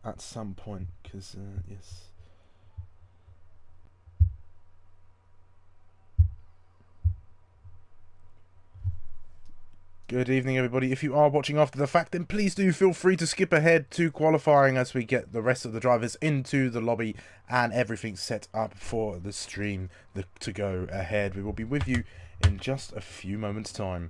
at some point, because yes. Good evening, everybody. If you are watching after the fact, then please do feel free to skip ahead to qualifying as we get the rest of the drivers into the lobby and everything set up for the stream to go ahead. We will be with you in just a few moments' time.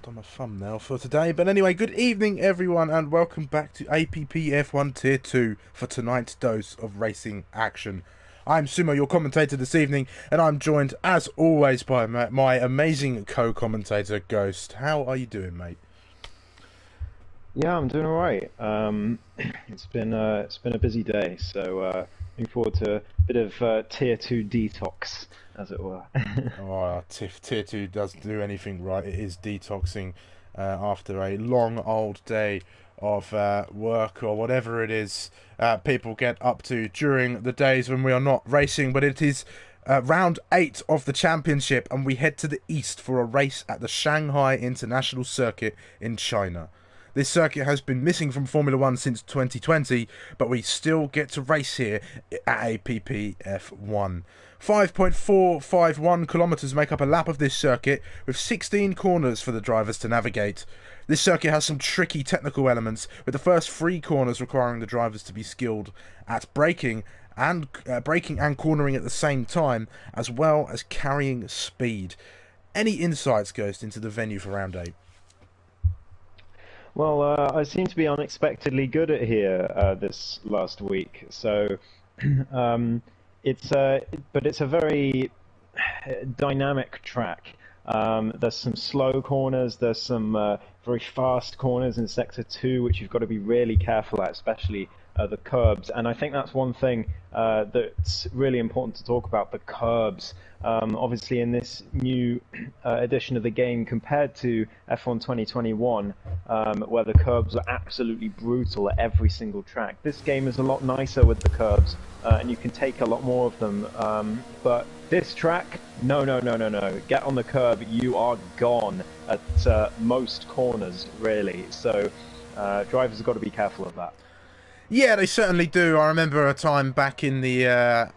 On a thumbnail for today, but anyway, good evening everyone and welcome back to APPF1 Tier 2 for tonight's dose of racing action. I'm Sumo, your commentator this evening, and I'm joined as always by my amazing co-commentator Ghost. How are you doing, mate? Yeah, I'm doing alright. It's been a busy day, so looking forward to a bit of Tier 2 detox, as it were. Oh, if Tier 2 doesn't do anything right, it is detoxing after a long old day of work or whatever it is people get up to during the days when we are not racing. But it is round 8 of the championship, and we head to the east for a race at the Shanghai International Circuit in China. This circuit has been missing from Formula 1 since 2020, but we still get to race here at APPF1. 5.451 kilometres make up a lap of this circuit, with 16 corners for the drivers to navigate. This circuit has some tricky technical elements, with the first 3 corners requiring the drivers to be skilled at braking and cornering at the same time, as well as carrying speed. Any insights, Ghost, into the venue for round 8? Well, I seem to be unexpectedly good at here this last week, so it's a very dynamic track. There's some slow corners, there's some very fast corners in Sector 2, which you've got to be really careful at, especially the curbs. And I think that's one thing that's really important to talk about, the curbs. Obviously, in this new edition of the game, compared to F1 2021, where the curbs are absolutely brutal at every single track, this game is a lot nicer with the curbs, and you can take a lot more of them. But this track, no. Get on the curb, you are gone at most corners, really. So drivers have got to be careful of that. Yeah, they certainly do. I remember a time back in the...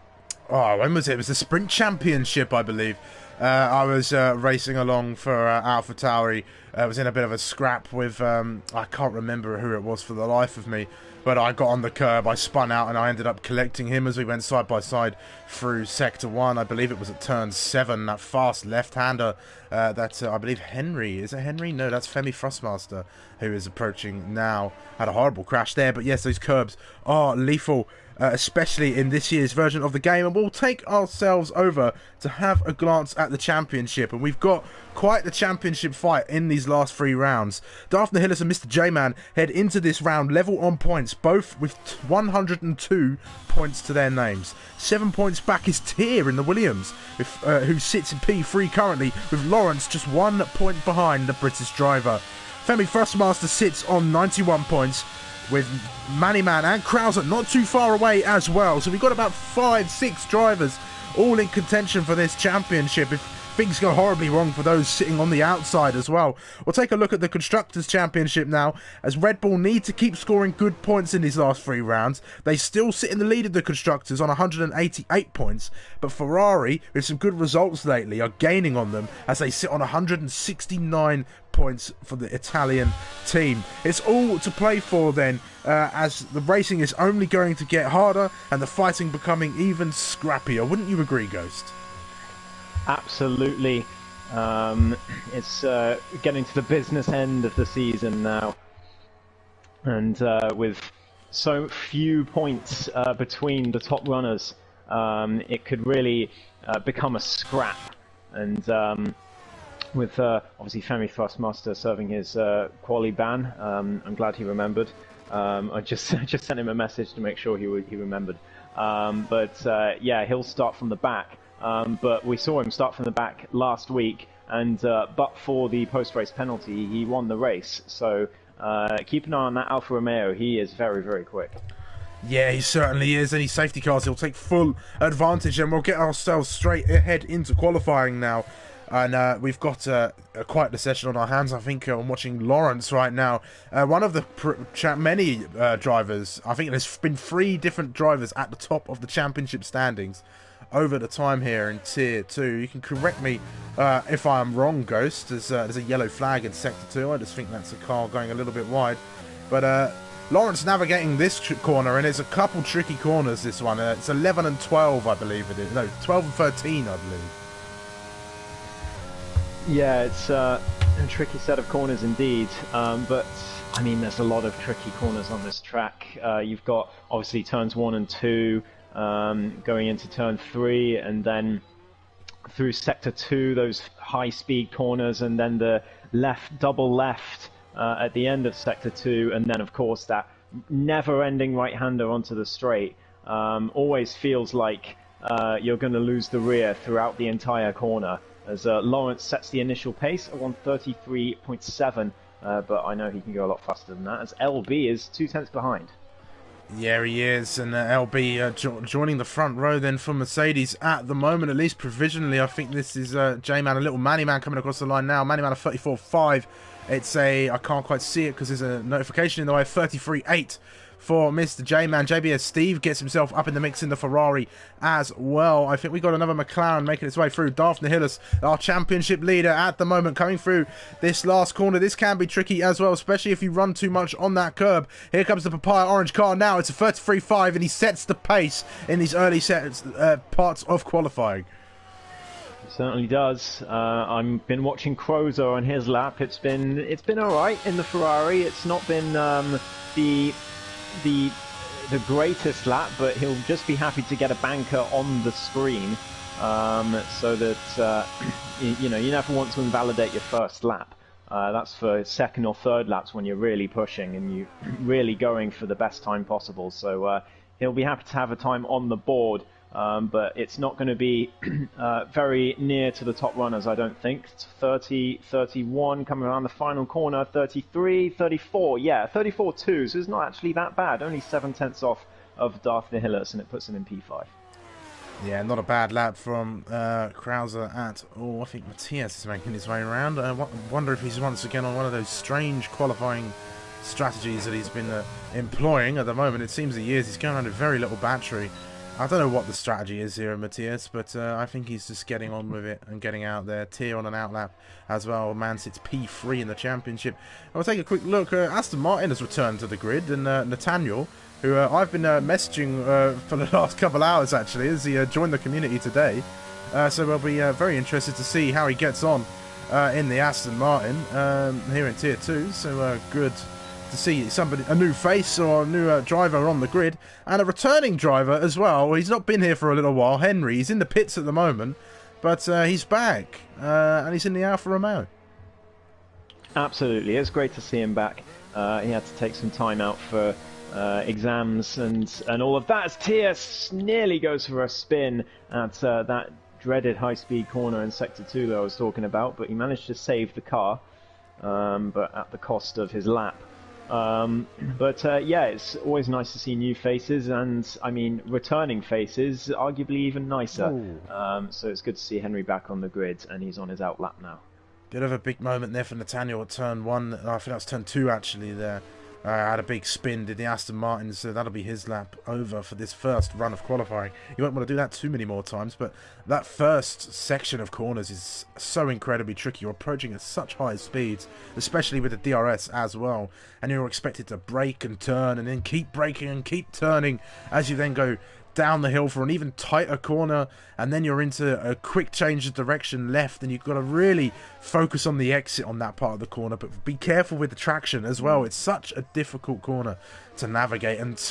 when was it? It was the Sprint Championship, I believe. I was racing along for AlphaTauri. I was in a bit of a scrap with... I can't remember who it was for the life of me. But I got on the curb, I spun out, and I ended up collecting him as we went side by side through Sector 1. I believe it was at turn 7, that fast left-hander that I believe Henry... Is it Henry? No, that's Femi Frostmaster, who is approaching now. Had a horrible crash there, but yes, those curbs are lethal. Especially in this year's version of the game, and we'll take ourselves over to have a glance at the championship, and we've got quite the championship fight in these last 3 rounds. Daphne Hillis and Mr. J-Man head into this round level on points, both with 102 points to their names. 7 points back is Tier in the Williams, who sits in P3 currently, with Lawrence just 1 point behind the British driver. Femi Thrustmaster sits on 91 points, with Mannyman and Krauser not too far away as well. So we've got about 5-6 drivers all in contention for this championship if things go horribly wrong for those sitting on the outside as well. We'll take a look at the Constructors' Championship now, as Red Bull need to keep scoring good points in these last 3 rounds. They still sit in the lead of the Constructors on 188 points, but Ferrari, with some good results lately, are gaining on them as they sit on 169 points for the Italian team. It's all to play for then, as the racing is only going to get harder and the fighting becoming even scrappier. Wouldn't you agree, Ghost? Absolutely. It's getting to the business end of the season now, and with so few points between the top runners, it could really become a scrap. And with obviously Femi Thrustmaster serving his quali ban, I'm glad he remembered. I just sent him a message to make sure he remembered. But yeah, he'll start from the back. But we saw him start from the back last week, and but for the post-race penalty, he won the race. So keep an eye on that Alfa Romeo. He is very, very quick. Yeah, he certainly is. Any safety cars, he'll take full advantage, and we'll get ourselves straight ahead into qualifying now. And we've got quite the session on our hands. I think I'm watching Lawrence right now. One of the many drivers, I think there's been 3 different drivers at the top of the championship standings over the time here in Tier 2. You can correct me if I'm wrong, Ghost. There's a yellow flag in Sector 2. I just think that's a car going a little bit wide. But Lawrence navigating this corner, and it's a couple tricky corners, this one. It's 11 and 12, I believe it is. No, 12 and 13, I believe. Yeah, it's a tricky set of corners indeed. But, I mean, there's a lot of tricky corners on this track. You've got, obviously, turns 1 and 2. Going into turn 3, and then through sector 2, those high-speed corners, and then the double left at the end of sector 2, and then of course that never-ending right-hander onto the straight. Always feels like you're going to lose the rear throughout the entire corner, as Lawrence sets the initial pace at 133.7, but I know he can go a lot faster than that, as LB is 2 tenths behind. Yeah, he is, and LB joining the front row then for Mercedes at the moment, at least provisionally. I think this is J-Man, a little Mannyman coming across the line now. Mannyman at 34.5. It's I can't quite see it because there's a notification in the way, 33.8 for Mr. J-Man. JBS Steve gets himself up in the mix in the Ferrari as well. I think we got another McLaren making its way through. Daphne Hillis, our championship leader at the moment, coming through this last corner. This can be tricky as well, especially if you run too much on that curb. Here comes the Papaya orange car now. It's a 33.5, and he sets the pace in these early parts of qualifying. He certainly does. I've been watching Crozer on his lap. It's been all right in the Ferrari. It's not been the greatest lap, but he'll just be happy to get a banker on the screen, so that you never want to invalidate your first lap. That's for second or third laps when you're really pushing and you really going for the best time possible. So he'll be happy to have a time on the board, but it's not going to be very near to the top runners, I don't think. It's 30, 31 coming around the final corner, 33, 34, yeah, 34.2, so it's not actually that bad. Only 7 tenths off of Daphne Hillis, and it puts him in P5. Yeah, not a bad lap from Krauser at all. I think Matthias is making his way around. I wonder if he's once again on one of those strange qualifying strategies that he's been employing at the moment. It seems he is. He's going under very little battery. I don't know what the strategy is here, Matthias, but I think he's just getting on with it and getting out there. Tier on an outlap as well. Man sits P3 in the championship. And we'll take a quick look. Aston Martin has returned to the grid, and Nathaniel, who I've been messaging for the last couple hours, actually, as he joined the community today. So we'll be very interested to see how he gets on in the Aston Martin here in Tier 2. So good to see a new face or a new driver on the grid, and a returning driver as well. He's not been here for a little while. Henry, he's in the pits at the moment, but he's back, and he's in the Alfa Romeo. Absolutely, it's great to see him back. He had to take some time out for exams and all of that, as Tias nearly goes for a spin at that dreaded high-speed corner in Sector 2 that I was talking about, but he managed to save the car, but at the cost of his lap. Yeah, it's always nice to see new faces, and I mean, returning faces, arguably even nicer. So it's good to see Henry back on the grid, and he's on his out lap now. Bit of a big moment there for Nathaniel at turn 1. I think that was turn 2 actually there. Had a big spin, did the Aston Martin, so that'll be his lap over for this first run of qualifying. You won't want to do that too many more times, but that first section of corners is so incredibly tricky. You're approaching at such high speeds, especially with the DRS as well, and you're expected to brake and turn and then keep braking and keep turning as you then go down the hill for an even tighter corner, and then you're into a quick change of direction left, and you've got to really focus on the exit on that part of the corner, but be careful with the traction as well. It's such a difficult corner to navigate, and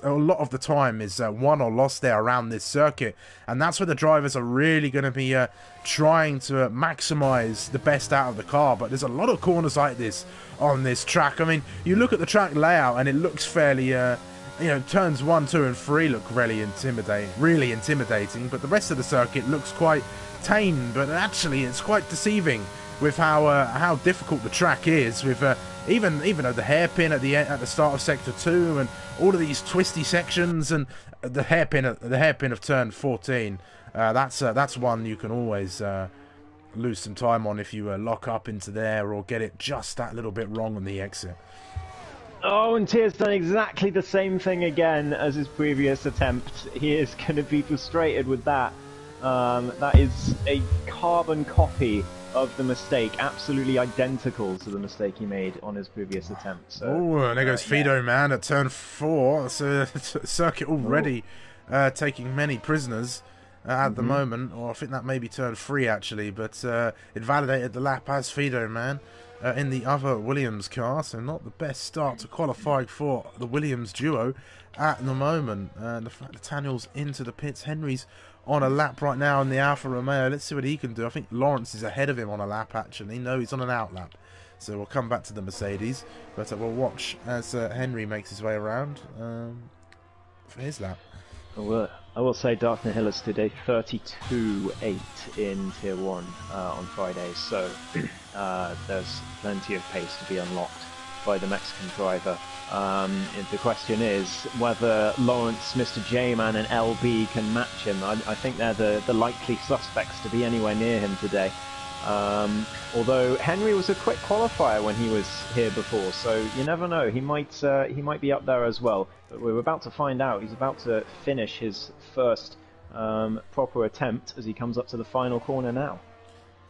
a lot of the time is won or lost there around this circuit, and that's where the drivers are really going to be trying to maximize the best out of the car. But there's a lot of corners like this on this track. I mean, you look at the track layout and it looks fairly you know, turns 1, 2 and 3 look really intimidating, but the rest of the circuit looks quite tame, but actually it's quite deceiving with how difficult the track is, with even though the hairpin at the start of sector 2 and all of these twisty sections, and the hairpin of turn 14, that's one you can always lose some time on if you lock up into there or get it just that little bit wrong on the exit. Oh, and Tier's done exactly the same thing again as his previous attempt. He is going to be frustrated with that. That is a carbon copy of the mistake, absolutely identical to the mistake he made on his previous attempt. So, oh, and there goes Fido, man, at turn 4. So circuit already taking many prisoners at the moment, or I think that may be turn 3 actually, but it validated the lap as Fido, man. In the other Williams car, so not the best start to qualifying for the Williams duo at the moment. The fact that Nathaniel's into the pits, Henry's on a lap right now in the Alfa Romeo. Let's see what he can do. I think Lawrence is ahead of him on a lap actually. No, he's on an out lap, so we'll come back to the Mercedes, but we'll watch as Henry makes his way around for his lap. I will say Darth Nihilus did a 32.8 in Tier 1 on Friday, so there's plenty of pace to be unlocked by the Mexican driver. The question is whether Lawrence, Mr. J-Man and LB can match him. I think they're the likely suspects to be anywhere near him today. Although Henry was a quick qualifier when he was here before, so you never know. He might be up there as well. But we're about to find out. He's about to finish his first proper attempt as he comes up to the final corner now.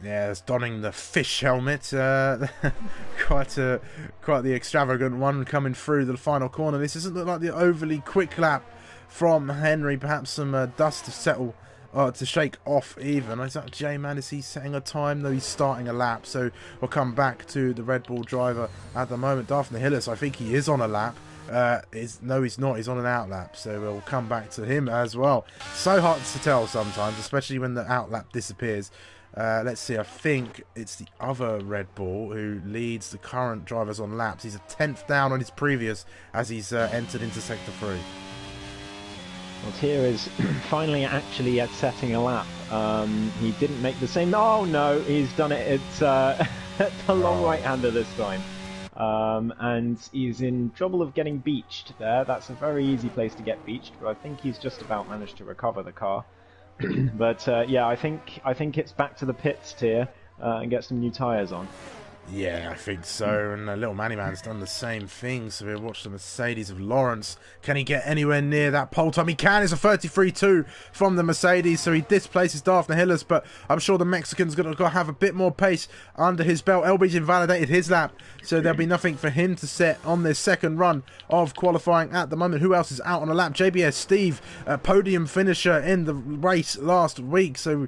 Yeah, it's donning the fish helmet. Quite the extravagant one coming through the final corner. This doesn't look like the overly quick lap from Henry. Perhaps some dust to settle. To shake off even. Is that J-Man? Is he setting a time? No, he's starting a lap. So we'll come back to the Red Bull driver at the moment. Darth Nihilus, I think he is on a lap. No, he's not. He's on an out lap. So we'll come back to him as well. So hard to tell sometimes, especially when the out lap disappears. Let's see. I think it's the other Red Bull who leads the current drivers on laps. He's a 10th down on his previous as he's entered into Sector 3. Well, Tier is finally actually at setting a lap. He didn't make the same... Oh, no, he's done it at the long right-hander this time. And he's in trouble of getting beached there. That's a very easy place to get beached, but I think he's just about managed to recover the car. But, yeah, I think it's back to the pits, Tier, and get some new tyres on. Yeah, I think so, and Little Manny Man's done the same thing, so we'll watch the Mercedes of Lawrence. Can he get anywhere near that pole time? He can. It's a 33.2 from the Mercedes, so he displaces Darth Nihilus, but I'm sure the Mexican's going to have a bit more pace under his belt. LB's invalidated his lap, so there'll be nothing for him to set on this second run of qualifying at the moment. Who else is out on a lap? JBS Steve, podium finisher in the race last week, so...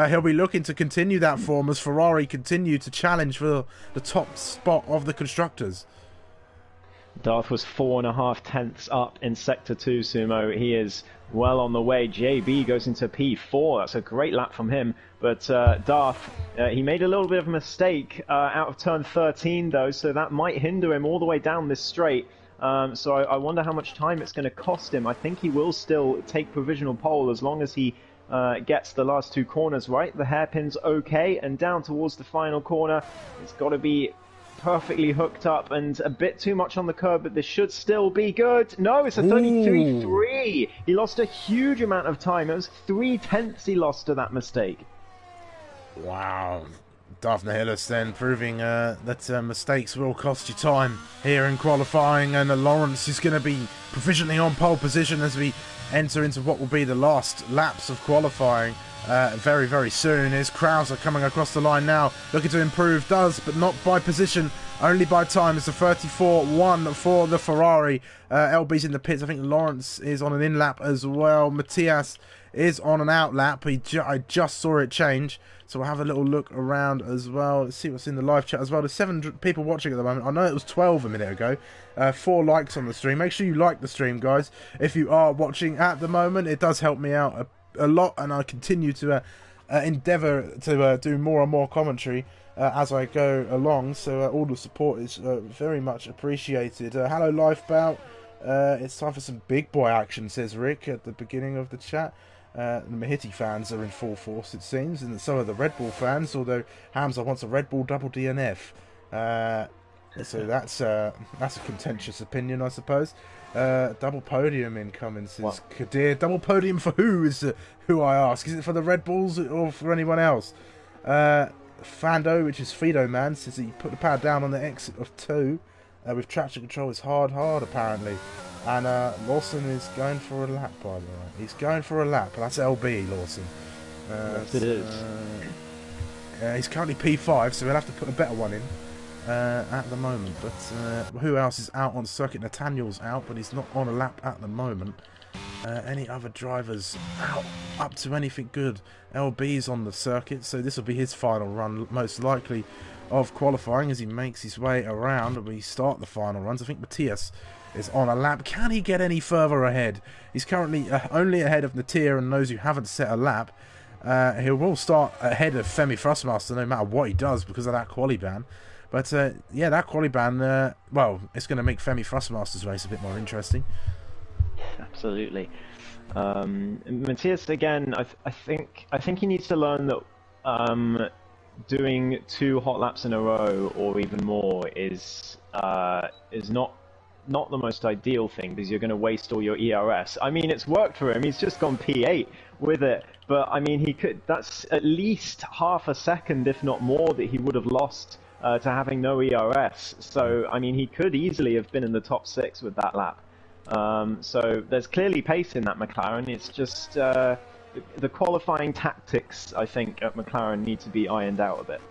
he'll be looking to continue that form as Ferrari continue to challenge for the top spot of the constructors. Darth was 4.5 tenths up in Sector 2, Sumo. He is well on the way. JB goes into P4. That's a great lap from him. But Darth, he made a little bit of a mistake out of turn 13, though, so that might hinder him all the way down this straight. So I wonder how much time it's going to cost him. I think he will still take provisional pole as long as he gets the last two corners right. The hairpin's okay, and down towards the final corner, it's got to be perfectly hooked up and a bit too much on the curb, but this should still be good. No, it's a 33-3. He lost a huge amount of time. It was 3/10 he lost to that mistake. Wow. Daphne Hillis then proving that mistakes will cost you time here in qualifying, and Lawrence is going to be provisionally on pole position as we enter into what will be the last laps of qualifying very, very soon. Is Krauser coming across the line now, looking to improve, does, but not by position, only by time. It's a 34-1 for the Ferrari. LB's in the pits. I think Lawrence is on an in lap as well. Matthias is on an out lap. I just saw it change, so we'll have a little look around as well. Let's see what's in the live chat as well. There's 7 people watching at the moment. I know it was 12 a minute ago. 4 likes on the stream. Make sure you like the stream, guys, if you are watching at the moment. It does help me out a lot, and I continue to endeavour to do more and more commentary as I go along, so all the support is very much appreciated. Hello Lifebout, it's time for some big boy action, says Rick at the beginning of the chat. The Mahiti fans are in full force, it seems, and so are the Red Bull fans, although Hamza wants a Red Bull double DNF. So that's a contentious opinion, I suppose. Double podium incoming, says Kadir. Double podium for who is who I ask? Is it for the Red Bulls or for anyone else? Fando, which is Fido Man, says he put the power down on the exit of 2 with traction control. It's hard apparently. And Lawson is going for a lap, by the way. He's going for a lap. That's LB Lawson. Yes, it is. He's currently P5, so we'll have to put a better one in at the moment. But who else is out on circuit? Nathaniel's out, but he's not on a lap at the moment. Any other drivers out up to anything good? LB's on the circuit, so this will be his final run, most likely, of qualifying as he makes his way around and we start the final runs. I think Matthias is on a lap. Can he get any further ahead? He's currently only ahead of Natir and those who haven't set a lap. He will start ahead of Femi Thrustmaster no matter what he does because of that quali ban. But yeah, that quali ban, well, it's going to make Femi Thrustmaster's race a bit more interesting. Absolutely. Matthias, again, I think he needs to learn that doing 2 hot laps in a row or even more is not the most ideal thing, because you're going to waste all your ERS. I mean, it's worked for him. He's just gone P8 with it, but I mean, that's at least half a second, if not more, that he would have lost to having no ERS. So I mean, he could easily have been in the top 6 with that lap. So there's clearly pace in that McLaren. It's just the qualifying tactics, I think, at McLaren need to be ironed out a bit.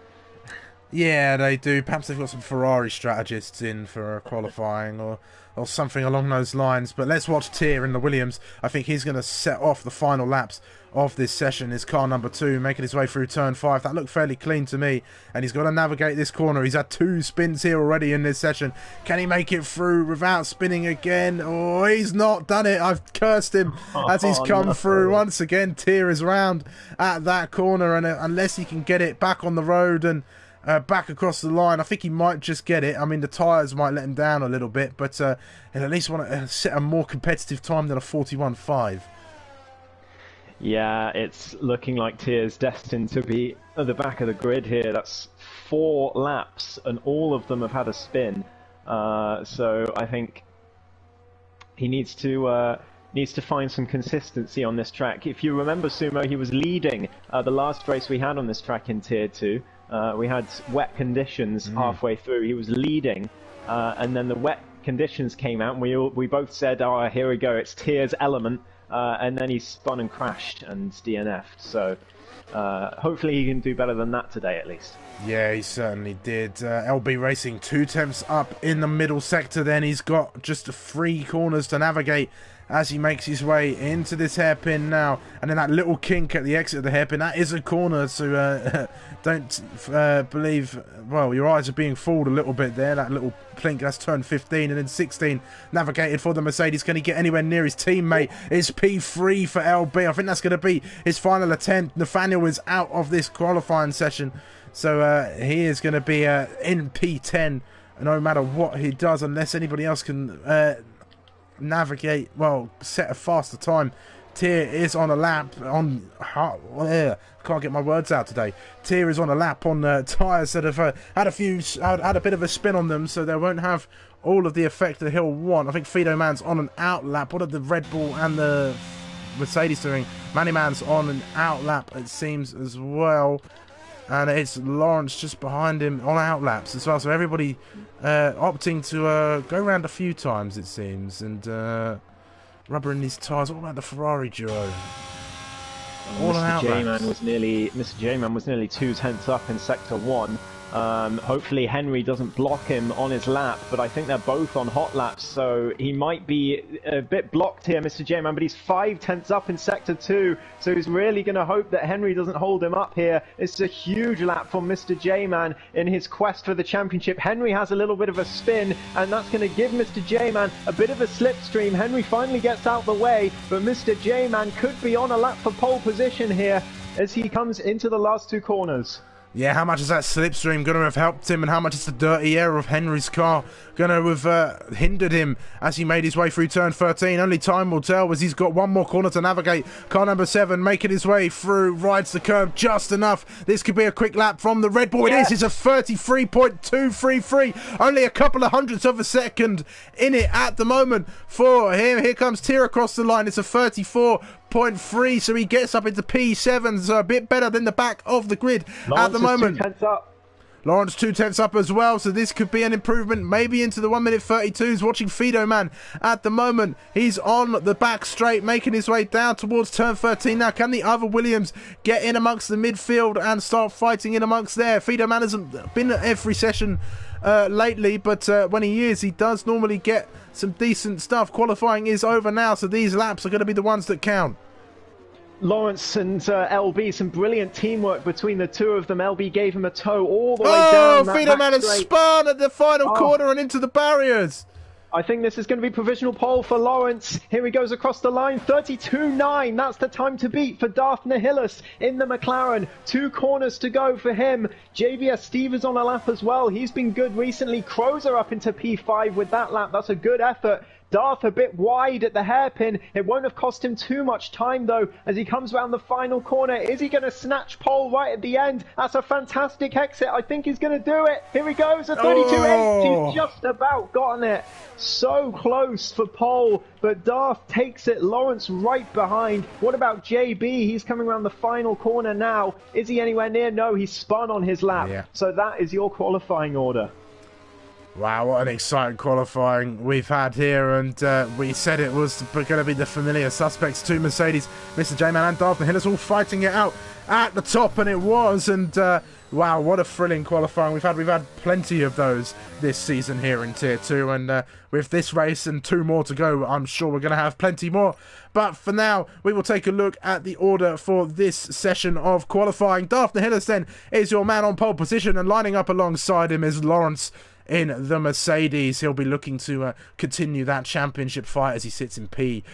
Yeah, they do. Perhaps they've got some Ferrari strategists in for qualifying or something along those lines. But let's watch Tier in the Williams. I think he's going to set off the final laps of this session. His car number 2 making his way through turn 5. That looked fairly clean to me. And he's got to navigate this corner. He's had 2 spins here already in this session. Can he make it through without spinning again? Oh, he's not done it. I've cursed him as he's come through. Once again, Tier is round at that corner. And unless he can get it back on the road and back across the line, I think he might just get it. I mean, the tyres might let him down a little bit, but he'll at least want to set a more competitive time than a 41.5. Yeah, it's looking like Tier's destined to be at the back of the grid here. That's 4 laps, and all of them have had a spin. So I think he needs to find some consistency on this track. If you remember, Sumo, he was leading the last race we had on this track in Tier 2. We had wet conditions halfway through. He was leading, and then the wet conditions came out, and we both said, "Oh, here we go, it's Tier's element." And then he spun and crashed and DNF'd. So hopefully he can do better than that today, at least. Yeah, he certainly did. LB Racing 2 tenths up in the middle sector. Then he's got just 3 corners to navigate as he makes his way into this hairpin now. And then that little kink at the exit of the hairpin, that is a corner, so don't believe, well, your eyes are being fooled a little bit there. That little plink, that's turn 15, and then 16 navigated for the Mercedes. Can he get anywhere near his teammate? It's P3 for LB. I think that's going to be his final attempt. Nathaniel is out of this qualifying session, so he is going to be in P10 no matter what he does, unless anybody else can navigate, well, set a faster time. Tyr is on a lap on... can't get my words out today. Tyr is on a lap on tyres that have had a bit of a spin on them, so they won't have all of the effect that he'll want. I think Fido Man's on an out lap. What are the Red Bull and the Mercedes doing? Manny Man's on an out lap, it seems, as well. And it's Lawrence just behind him on out laps as well. So everybody opting to go around a few times, it seems. And rubber in these tyres. What about the Ferrari duo? All Mr. out J-Man was nearly 2/10 up in sector 1. Hopefully Henry doesn't block him on his lap, but I think they're both on hot laps, so he might be a bit blocked here, Mr. J-Man, but he's 5/10 up in sector 2, so he's really going to hope that Henry doesn't hold him up here. It's a huge lap for Mr. J-Man in his quest for the championship. Henry has a little bit of a spin, and that's going to give Mr. J-Man a bit of a slipstream. Henry finally gets out the way, but Mr. J-Man could be on a lap for pole position here as he comes into the last 2 corners. Yeah, how much is that slipstream going to have helped him, and how much is the dirty air of Henry's car going to have hindered him as he made his way through turn 13? Only time will tell, as he's got one more corner to navigate. Car number 7 making his way through, rides the curb just enough. This could be a quick lap from the Red Bull. Yes. It is. It's a 33.233. Only a couple of hundredths of a second in it at the moment for him. Here comes Tyr across the line. It's a 34.3, so he gets up into P7, so a bit better than the back of the grid Lawrence at the moment. 2/10 up. Lawrence 2/10 up as well, so this could be an improvement, maybe into the 1:32s. Watching Fido Man at the moment. He's on the back straight, making his way down towards turn 13 now. Can the other Williams get in amongst the midfield and start fighting in amongst there? Fido Man hasn't been at every session lately, but when he is, he does normally get some decent stuff. Qualifying is over now, so these laps are going to be the ones that count. Lawrence and LB, some brilliant teamwork between the two of them. LB gave him a tow all the way down. Oh, Fido Man has spun at the final corner and into the barriers. I think this is going to be provisional pole for Lawrence. Here he goes across the line, 32.9. That's the time to beat for Darth Nihilus in the McLaren. 2 corners to go for him. JBS Steve is on a lap as well. He's been good recently. Crozer up into P5 with that lap. That's a good effort. Darth a bit wide at the hairpin. It won't have cost him too much time though as he comes around the final corner. Is he going to snatch pole right at the end? That's a fantastic exit. I think he's going to do it. Here he goes, a 32.8. He's just about gotten it. So close for pole, but Darth takes it. Lawrence right behind. What about JB? He's coming around the final corner now. Is he anywhere near? No, he's spun on his lap. Yeah. So that is your qualifying order. Wow, what an exciting qualifying we've had here, and we said it was going to be the familiar suspects, 2 Mercedes, Mr. J-Man and Darth Nihilus all fighting it out at the top, and it was, and wow, what a thrilling qualifying we've had. We've had plenty of those this season here in Tier 2, and with this race and 2 more to go, I'm sure we're going to have plenty more. But for now, we will take a look at the order for this session of qualifying. Darth Nihilus then is your man on pole position, and lining up alongside him is Lawrence in the Mercedes. He'll be looking to continue that championship fight as he sits in P4.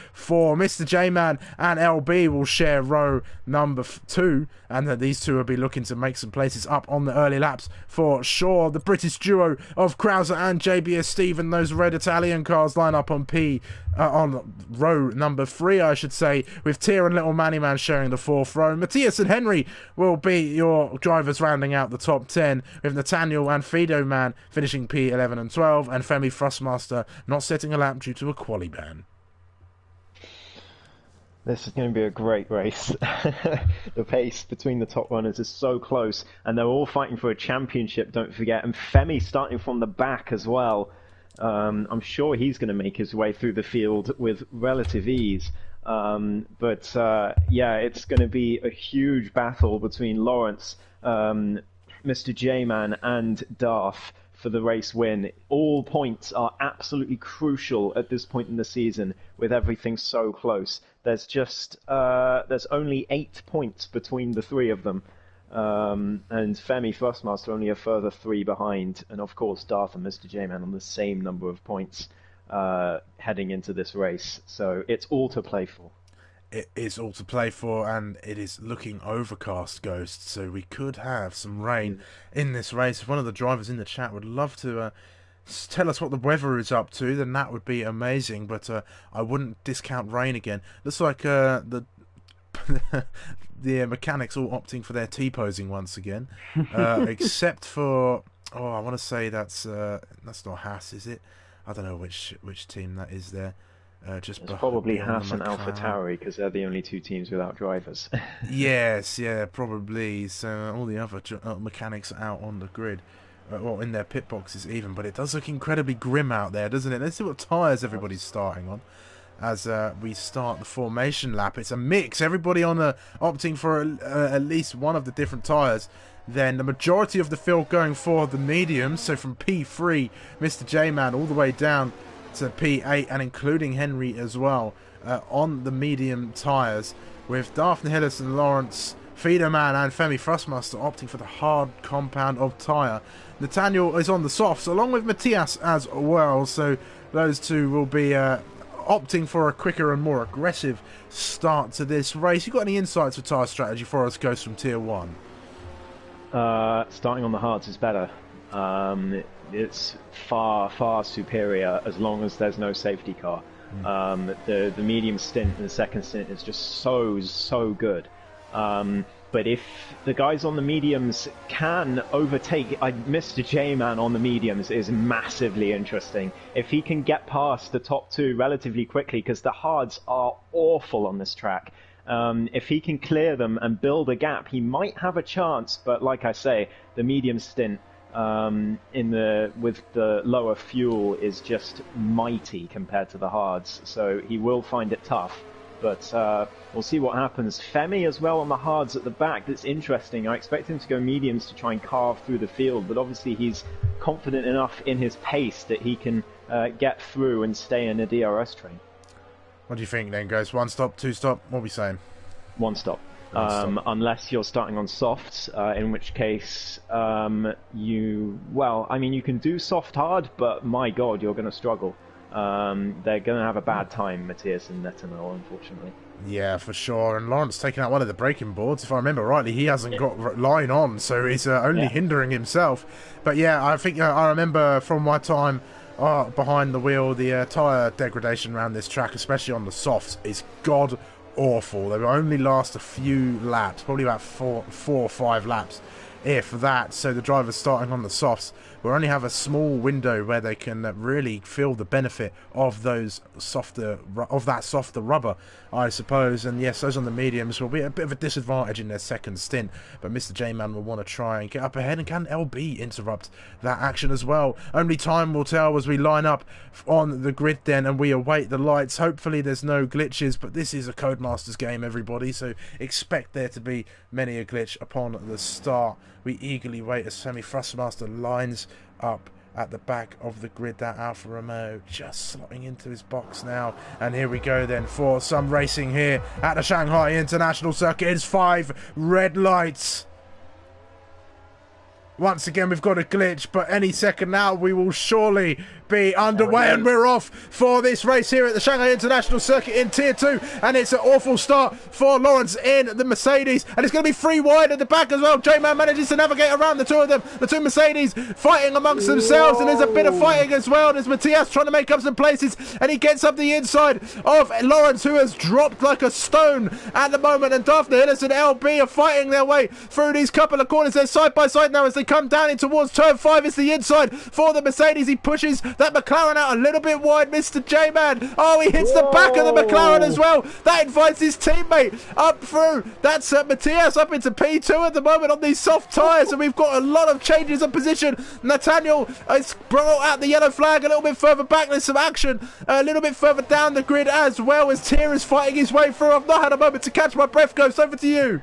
Mr. J-Man and LB will share row number 2, and these two will be looking to make some places up on the early laps for sure. The British duo of Krauser and JBS Steve and those red Italian cars line up on on row number 3, I should say, with Tyr and Little Manny Man sharing the 4th row. Matthias and Henry will be your drivers rounding out the top 10, with Nathaniel and Fido Man finishing P11 and 12, and Femi Thrustmaster not setting a lap due to a quali ban. This is going to be a great race. The pace between the top runners is so close, and they're all fighting for a championship, don't forget, and Femi starting from the back as well. I'm sure he's going to make his way through the field with relative ease. But yeah, it's going to be a huge battle between Lawrence, Mr. J-Man, and Darth for the race win. All points are absolutely crucial at this point in the season, with everything so close. There's only 8 points between the 3 of them. And Femi Thrustmaster only a further 3 behind, and of course Darth and Mr. J-Man on the same number of points heading into this race. So it's all to play for. It is all to play for, and it is looking overcast, Ghost, so we could have some rain in this race. One of the drivers in the chat would love to tell us what the weather is up to, then that would be amazing. But I wouldn't discount rain again. Looks like the the mechanics all opting for their T-posing once again, except for I want to say that's not Haas, is it? I don't know which team that is there. It's probably Haas and AlphaTauri, because they're the only two teams without drivers. Yes, yeah, probably. So all the other mechanics are out on the grid. Well, in their pit boxes even, but it does look incredibly grim out there, doesn't it? Let's see what tyres everybody's starting on as we start the formation lap. It's a mix. Everybody opting for at least one of the different tyres. Then the majority of the field going for the mediums. So from P3, Mr. J-Man, all the way down to P8, and including Henry as well, on the medium tyres, with Daphne Hillis and Lawrence, Feederman and Femi Thrustmaster opting for the hard compound of tyre. Nathaniel is on the softs, along with Matthias as well, so those two will be opting for a quicker and more aggressive start to this race. You got any insights for tyre strategy for us, Ghost, from Tier 1? Starting on the hards is better. It's far superior as long as there's no safety car. The medium stint and the second stint is just so good. But if the guys on the mediums can overtake, Mr. J-Man on the mediums is massively interesting. If he can get past the top two relatively quickly, because the hards are awful on this track, if he can clear them and build a gap, he might have a chance. But like I say, the medium stint with the lower fuel is just mighty compared to the hards, so he will find it tough. But we'll see what happens. Femi as well on the hards at the back. That's interesting. I expect him to go mediums to try and carve through the field, but obviously he's confident enough in his pace that he can get through and stay in a DRS train. What do you think then, guys? One stop, two stop? What are we saying? One stop. Unless you're starting on softs, in which case you can do soft hard, but my god, you're going to struggle. They're going to have a bad time, Matthias and Netanel, unfortunately. Yeah, for sure. And Lawrence taking out one of the braking boards. If I remember rightly, he hasn't got line on, so he's only hindering himself. But yeah, I think I remember from my time behind the wheel, the tyre degradation around this track, especially on the softs, is god awful. They will only last a few laps, probably about four or five laps, if that. So the drivers starting on the softs will only have a small window where they can really feel the benefit of that softer rubber, I suppose. And yes, those on the mediums will be a bit of a disadvantage in their second stint, but Mr. J-Man will want to try and get up ahead. And can LB interrupt that action as well? Only time will tell as we line up on the grid then and we await the lights. Hopefully there's no glitches, but this is a Codemasters game, everybody, so expect there to be many a glitch upon the start. We eagerly wait as Femi Thrustmaster lines up at the back of the grid. That Alfa Romeo just slotting into his box now. And here we go then for some racing here at the Shanghai International Circuit. It's 5 red lights. Once again, we've got a glitch, but any second now we will surely be underway, and we're off for this race here at the Shanghai International Circuit in Tier 2, and it's an awful start for Lawrence in the Mercedes, and it's going to be 3 wide at the back as well. J-Man manages to navigate around the two of them, the two Mercedes fighting amongst themselves, and there's a bit of fighting as well. There's Matthias trying to make up some places, and he gets up the inside of Lawrence, who has dropped like a stone at the moment, and Daphne Hillis and LB are fighting their way through these couple of corners. They're side by side now as they come down in towards turn 5. It's the inside for the Mercedes. He pushes that McLaren out a little bit wide, Mr. J-Man. Oh, he hits the back of the McLaren as well. That invites his teammate up through. That's Matthias up into P2 at the moment on these soft tyres, and we've got a lot of changes of position. Nathaniel has brought out the yellow flag a little bit further back. There's some action a little bit further down the grid as well as Tier is fighting his way through. I've not had a moment to catch my breath. Ghost, over to you.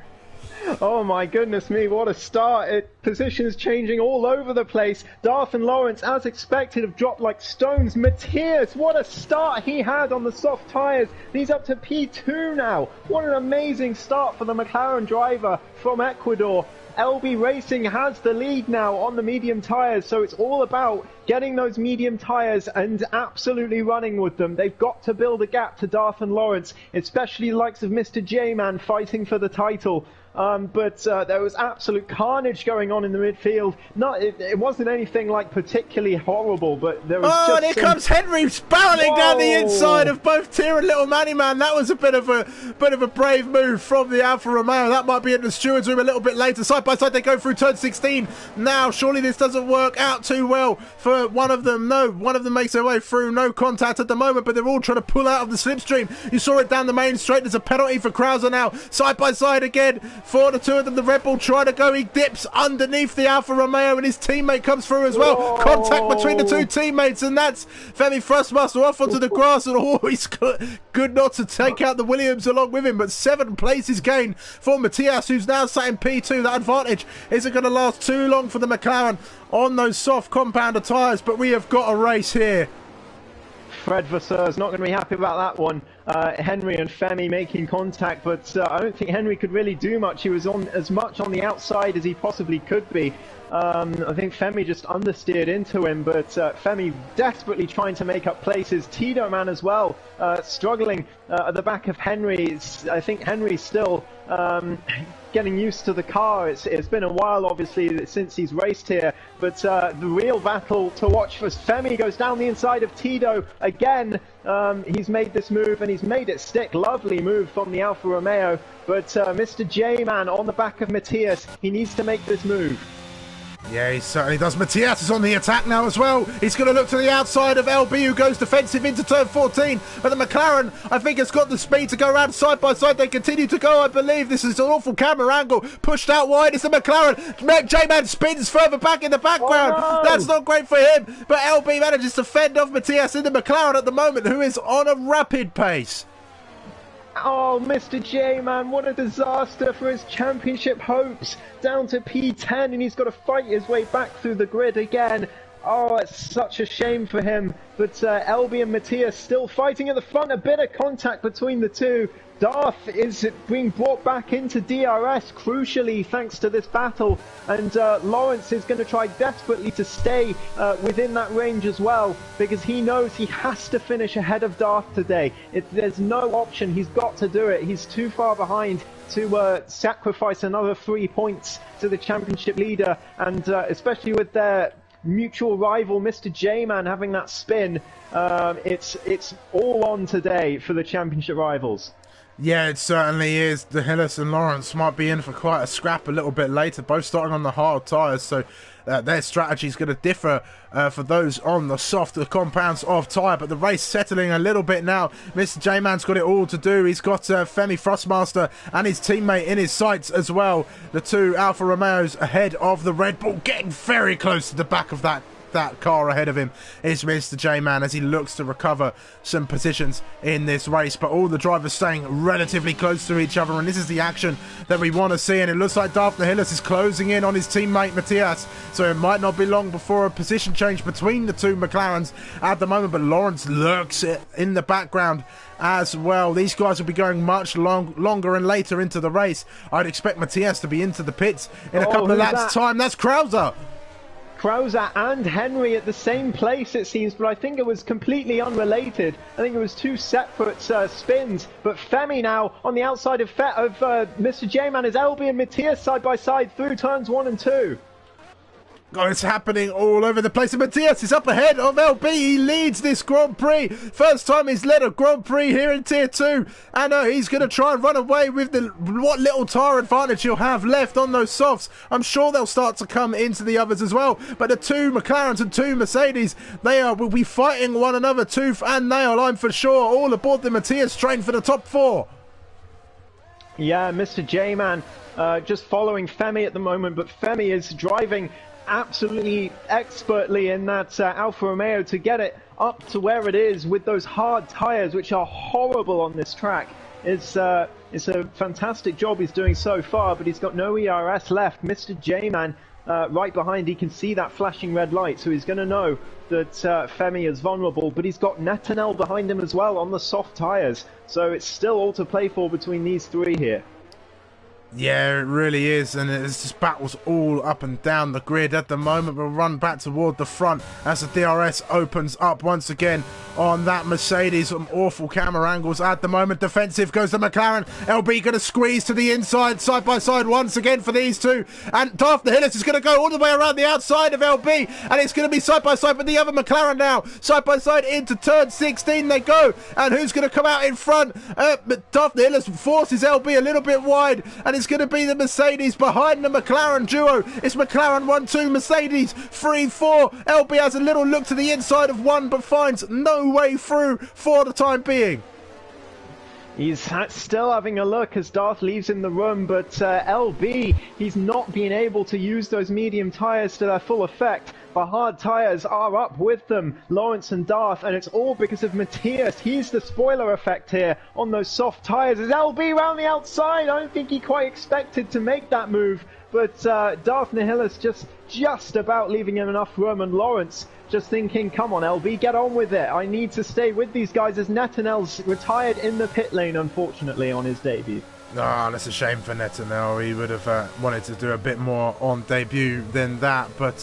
Oh my goodness me, what a start. Positions changing all over the place. Darth and Lawrence, as expected, have dropped like stones. Matthias, what a start he had on the soft tyres. He's up to P2 now. What an amazing start for the McLaren driver from Ecuador. LB Racing has the lead now on the medium tyres, so it's all about getting those medium tyres and absolutely running with them. They've got to build a gap to Darth and Lawrence, especially the likes of Mr. J-Man fighting for the title. but there was absolute carnage going on in the midfield. It wasn't anything like particularly horrible, but there was just and here comes Henry barreling down the inside of both Tier and Little Manny Man. That was a bit of a brave move from the Alfa Romeo. That might be in the stewards room a little bit later. Side by side they go through turn 16. Now surely this doesn't work out too well for one of them. No, one of them makes their way through. No contact at the moment, but they're all trying to pull out of the slipstream. You saw it down the main straight. There's a penalty for Krauser now. Side by side again for the two of them. The Red Bull trying to go. He dips underneath the Alfa Romeo and his teammate comes through as well. Whoa. Contact between the two teammates, and that's Femi Thrustmaster off onto the grass, and he's good not to take out the Williams along with him, but 7 places gained for Matthias, who's now sat in P2. That advantage isn't going to last too long for the McLaren on those soft compounder tyres, but we have got a race here. Fred Vasseur is not going to be happy about that one. Henry and Femi making contact, but I don't think Henry could really do much. He was on as much on the outside as he possibly could be. I think Femi just understeered into him, but Femi desperately trying to make up places. Tito Man as well, struggling at the back of Henry. I think Henry's still getting used to the car. It's been a while, obviously, since he's raced here, but the real battle to watch for Femi goes down the inside of Tito again. He's made this move and he's made it stick. Lovely move from the Alfa Romeo, but Mr. J-Man on the back of Matthias, he needs to make this move. Yeah, he certainly does. Matthias is on the attack now as well. He's going to look to the outside of LB, who goes defensive into turn 14. But the McLaren, I think, has got the speed to go around side by side. They continue to go, I believe. This is an awful camera angle. Pushed out wide. It's the McLaren. J-Man spins further back in the background. Oh, no. That's not great for him. But LB manages to fend off Matthias in the McLaren at the moment, who is on a rapid pace. Oh, Mr. J-Man, what a disaster for his championship hopes. Down to P10 and he's got to fight his way back through the grid again. Oh, it's such a shame for him. But LB and Matthias still fighting at the front. A bit of contact between the two. Darth is being brought back into DRS, crucially, thanks to this battle. And Lawrence is going to try desperately to stay within that range as well, because he knows he has to finish ahead of Darth today. There's no option. He's got to do it. He's too far behind to sacrifice another 3 points to the championship leader. And especially with their mutual rival, Mr. J-Man, having that spin, it's all on today for the championship rivals. Yeah, it certainly is. The Hillis and Lawrence might be in for quite a scrap a little bit later, both starting on the hard tyres, so their strategy is going to differ for those on the softer compounds of tyre, but the race settling a little bit now. Mr. J-Man's got it all to do. He's got Femi Thrustmaster and his teammate in his sights as well. The two Alfa Romeos ahead of the Red Bull, getting very close to the back of that car ahead of him is Mr. J-Man as he looks to recover some positions in this race, but all the drivers staying relatively close to each other, and this is the action that we want to see. And it looks like Daphne Hillis is closing in on his teammate Matthias, so it might not be long before a position change between the two McLarens at the moment, but Lawrence lurks in the background as well. These guys will be going much longer and later into the race. I'd expect Matthias to be into the pits in a couple of laps time. That's Krauser and Henry at the same place, it seems, but I think it was completely unrelated. I think it was two separate spins. But Femi now on the outside of Mr. J-Man is LB and Matthias side by side through turns 1 and 2. Oh, it's happening all over the place. And Matthias is up ahead of LB. He leads this Grand Prix. First time he's led a Grand Prix here in Tier 2. And he's going to try and run away with what little tyre advantage he'll have left on those softs. I'm sure they'll start to come into the others as well. But the two McLarens and two Mercedes, will be fighting one another tooth and nail, I'm for sure. All aboard the Matthias train for the top 4. Yeah, Mr. J-Man just following Femi at the moment. But Femi is driving absolutely expertly in that Alfa Romeo to get it up to where it is with those hard tyres, which are horrible on this track. It's a fantastic job he's doing so far, but he's got no ERS left. Mr. J-Man right behind, he can see that flashing red light, so he's going to know that Femi is vulnerable, but he's got Netanel behind him as well on the soft tyres, so it's still all to play for between these three here. Yeah, it really is, and it's just battles all up and down the grid at the moment. We'll run back toward the front as the DRS opens up once again on that Mercedes. Some awful camera angles at the moment. Defensive goes to McLaren. LB going to squeeze to the inside, side by side once again for these two. And Daphne Hillis is going to go all the way around the outside of LB, and it's going to be side by side with the other McLaren now. Side by side into turn 16 they go, and who's going to come out in front? Daphne Hillis forces LB a little bit wide, and it's going to be the Mercedes behind the McLaren duo. It's McLaren 1-2, Mercedes 3-4. LB has a little look to the inside of one, but finds no way through for the time being. He's still having a look as Darth leaves in the room, but LB, he's not been able to use those medium tyres to their full effect. The hard tyres are up with them, Lawrence and Darth, and it's all because of Matthias. He's the spoiler effect here on those soft tyres. As LB round the outside, I don't think he quite expected to make that move, but Darth Nihilus just about leaving him enough room, and Lawrence just thinking, come on LB, get on with it. I need to stay with these guys, as Netanel's retired in the pit lane, unfortunately, on his debut. Ah, that's a shame for Netanel. He would have wanted to do a bit more on debut than that, but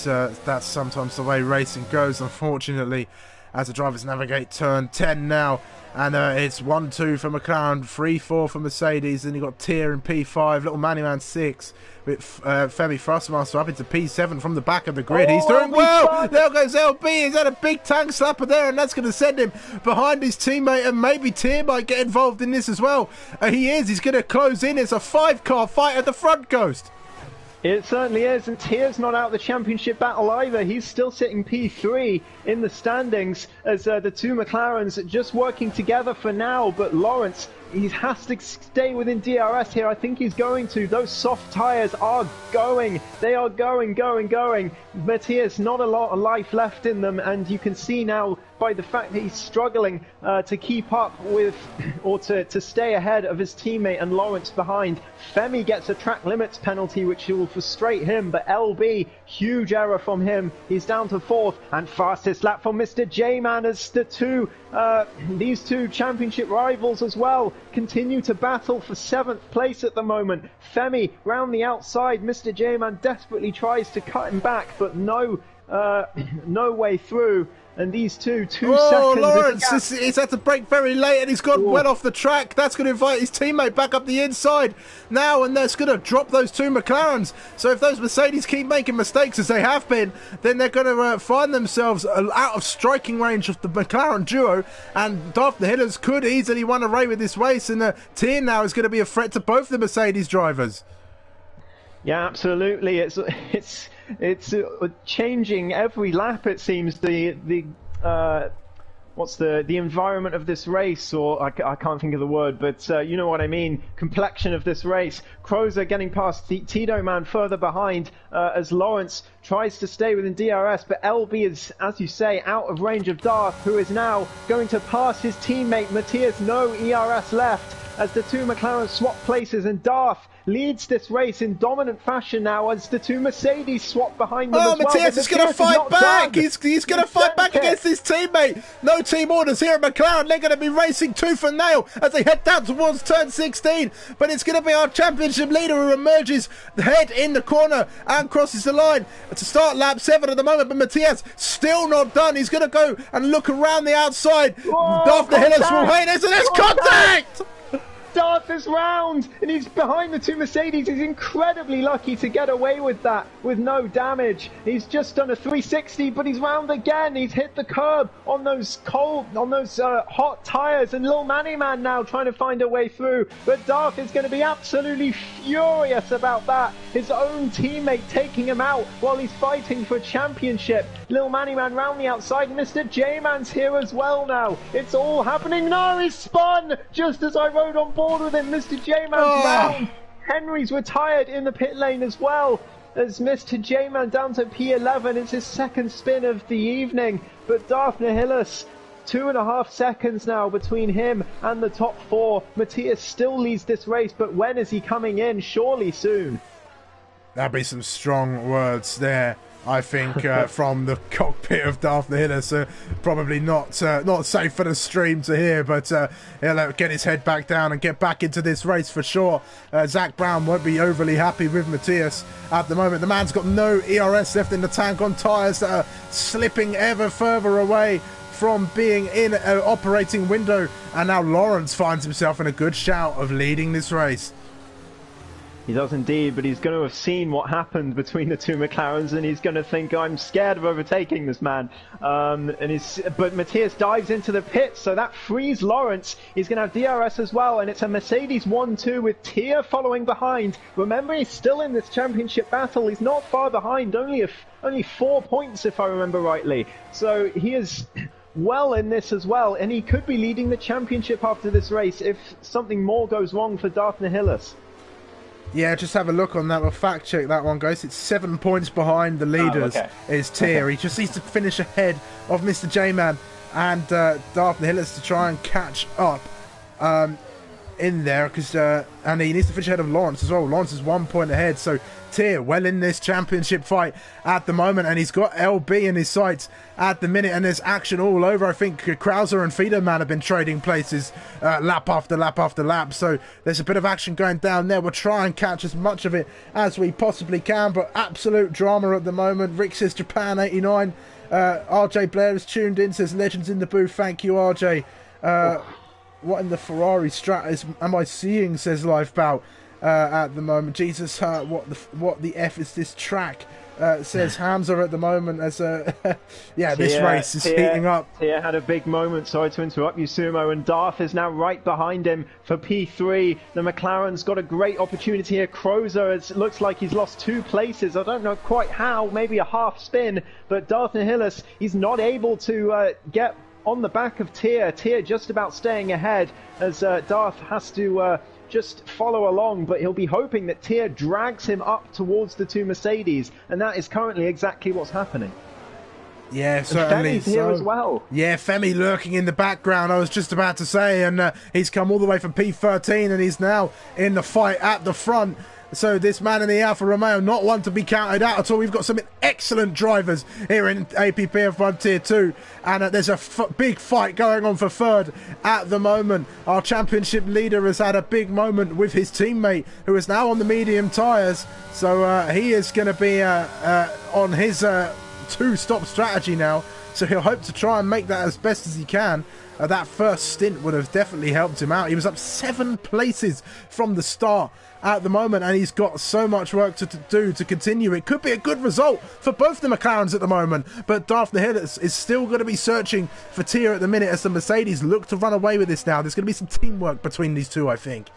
that's sometimes the way racing goes, unfortunately, as the drivers navigate turn 10 now. And it's 1-2 for McLaren, 3-4 for Mercedes. Then you've got Tier in P5, Little Manny Man 6, with Femi Thrustmaster up into P7 from the back of the grid. He's doing well. There goes LB. He's had a big tank slapper there, and that's going to send him behind his teammate, and maybe Tier might get involved in this as well. He is. He's going to close in. It's a 5-car fight at the front, Ghost. It certainly is, and Tier's not out of the championship battle either. He's still sitting P3 in the standings, as the two McLarens just working together for now, but Lawrence, he has to stay within DRS here. I think he's going to. Those soft tyres are going. They are going. Matthias, not a lot of life left in them, and you can see now by the fact that he's struggling to keep up with, or to stay ahead of his teammate, and Lawrence behind. Femi gets a track limits penalty, which will frustrate him, but LB, huge error from him. He's down to 4th, and fastest lap for Mr. J-Man, as these two championship rivals as well continue to battle for 7th place at the moment. Femi round the outside. Mr. J-Man desperately tries to cut him back, but no way through. And these two seconds. Lawrence, he's had to brake very late, and he's gone well off the track. That's going to invite his teammate back up the inside now, and that's going to drop those two McLarens. So if those Mercedes keep making mistakes, as they have been, then they're going to find themselves out of striking range of the McLaren duo, and Daphne Hitters could easily run away with this race, and Tier now is going to be a threat to both the Mercedes drivers. Yeah, absolutely. It's changing every lap, it seems, the environment of this race, or I can't think of the word, but you know what I mean, complexion of this race. Crozer getting past Tito Man further behind, as Lawrence tries to stay within DRS, but LB is, as you say, out of range of Darth, who is now going to pass his teammate Matthias. No ERS left, as the two McLaren swap places, and Darth leads this race in dominant fashion now, as the two Mercedes swap behind them as well. Matthias is going to fight back. He's going to fight back against his teammate. No team orders here at McLaren. They're going to be racing tooth and nail as they head down towards turn 16. But it's going to be our championship leader who emerges head in the corner and crosses the line to start lap 7 at the moment. But Matthias still not done. He's going to go and look around the outside. Daphne Hillis will hate this, and there's contact! Darth is round, and he's behind the two Mercedes. He's incredibly lucky to get away with that with no damage. He's just done a 360, but he's round again. He's hit the curb on those hot tyres, and Lil Manny Man now trying to find a way through. But Darth is going to be absolutely furious about that. His own teammate taking him out while he's fighting for a championship. Lil Manny Man round the outside. Mr. J-Man's here as well now. It's all happening. No, he's spun just as I rode on board with him. Mr. J-Man's round. Henry's retired in the pit lane as well, as Mr. J-Man down to P11. It's his second spin of the evening, but Daphne Hillis, 2.5 seconds now between him and the top 4. Matthias still leads this race, but when is he coming in? Surely soon. That'd be some strong words there I think, from the cockpit of Darth Nihilus. Probably not safe for the stream to hear, but he'll get his head back down and get back into this race for sure. Zach Brown won't be overly happy with Matthias at the moment. The man's got no ERS left in the tank on tyres that are slipping ever further away from being in an operating window, and now Lawrence finds himself in a good shout of leading this race. He does indeed, but he's going to have seen what happened between the two McLarens, and he's going to think, I'm scared of overtaking this man. But Matthias dives into the pits, so that frees Lawrence. He's going to have DRS as well, and it's a Mercedes 1-2 with Tia following behind. Remember, he's still in this championship battle. He's not far behind, only 4 points if I remember rightly. So he is well in this as well, and he could be leading the championship after this race if something more goes wrong for Darth Nihilus. Yeah, just have a look on that. We'll fact check that one, guys. It's 7 points behind the leaders. Is Tier. He just needs to finish ahead of Mr. J-Man and Darth Nihilus to try and catch up in there, because and he needs to finish ahead of Lawrence as well. Lawrence is 1 point ahead, so Tier well in this championship fight at the moment, and he's got LB in his sights at the minute, and there's action all over. I think Krauser and Fiederman have been trading places lap after lap after lap, so there's a bit of action going down there. We'll try and catch as much of it as we possibly can, but absolute drama at the moment. Rick says Japan 89. RJ Blair has tuned in, says Legends in the booth. Thank you, RJ. What in the Ferrari strat am I seeing, says Lifebout at the moment. Jesus, what the F is this track, says Hamza at the moment. As this race is heating up. Tia had a big moment, sorry to interrupt you, Sumo, and Darth is now right behind him for P3. The McLaren's got a great opportunity here. Crozer, it looks like he's lost 2 places. I don't know quite how, maybe a half spin, but Darth Nihilus, he's not able to get on the back of Tia. Tia just about staying ahead as Darth has to just follow along, but he'll be hoping that Tia drags him up towards the 2 Mercedes, and that is currently exactly what's happening. Yeah, certainly. Femi's here as well. Yeah, Femi lurking in the background, I was just about to say, and he's come all the way from P13, and he's now in the fight at the front. So this man in the Alfa Romeo, not one to be counted out at all. We've got some excellent drivers here in APPF1 Tier 2. And there's a big fight going on for third at the moment. Our championship leader has had a big moment with his teammate, who is now on the medium tyres. So he is going to be on his 2-stop strategy now. So he'll hope to try and make that as best as he can. That first stint would have definitely helped him out. He was up 7 places from the start at the moment, and he's got so much work to do to continue. It could be a good result for both the McLarens at the moment, but Darth Nihilus is still going to be searching for Tia at the minute as the Mercedes look to run away with this now. There's going to be some teamwork between these two, I think.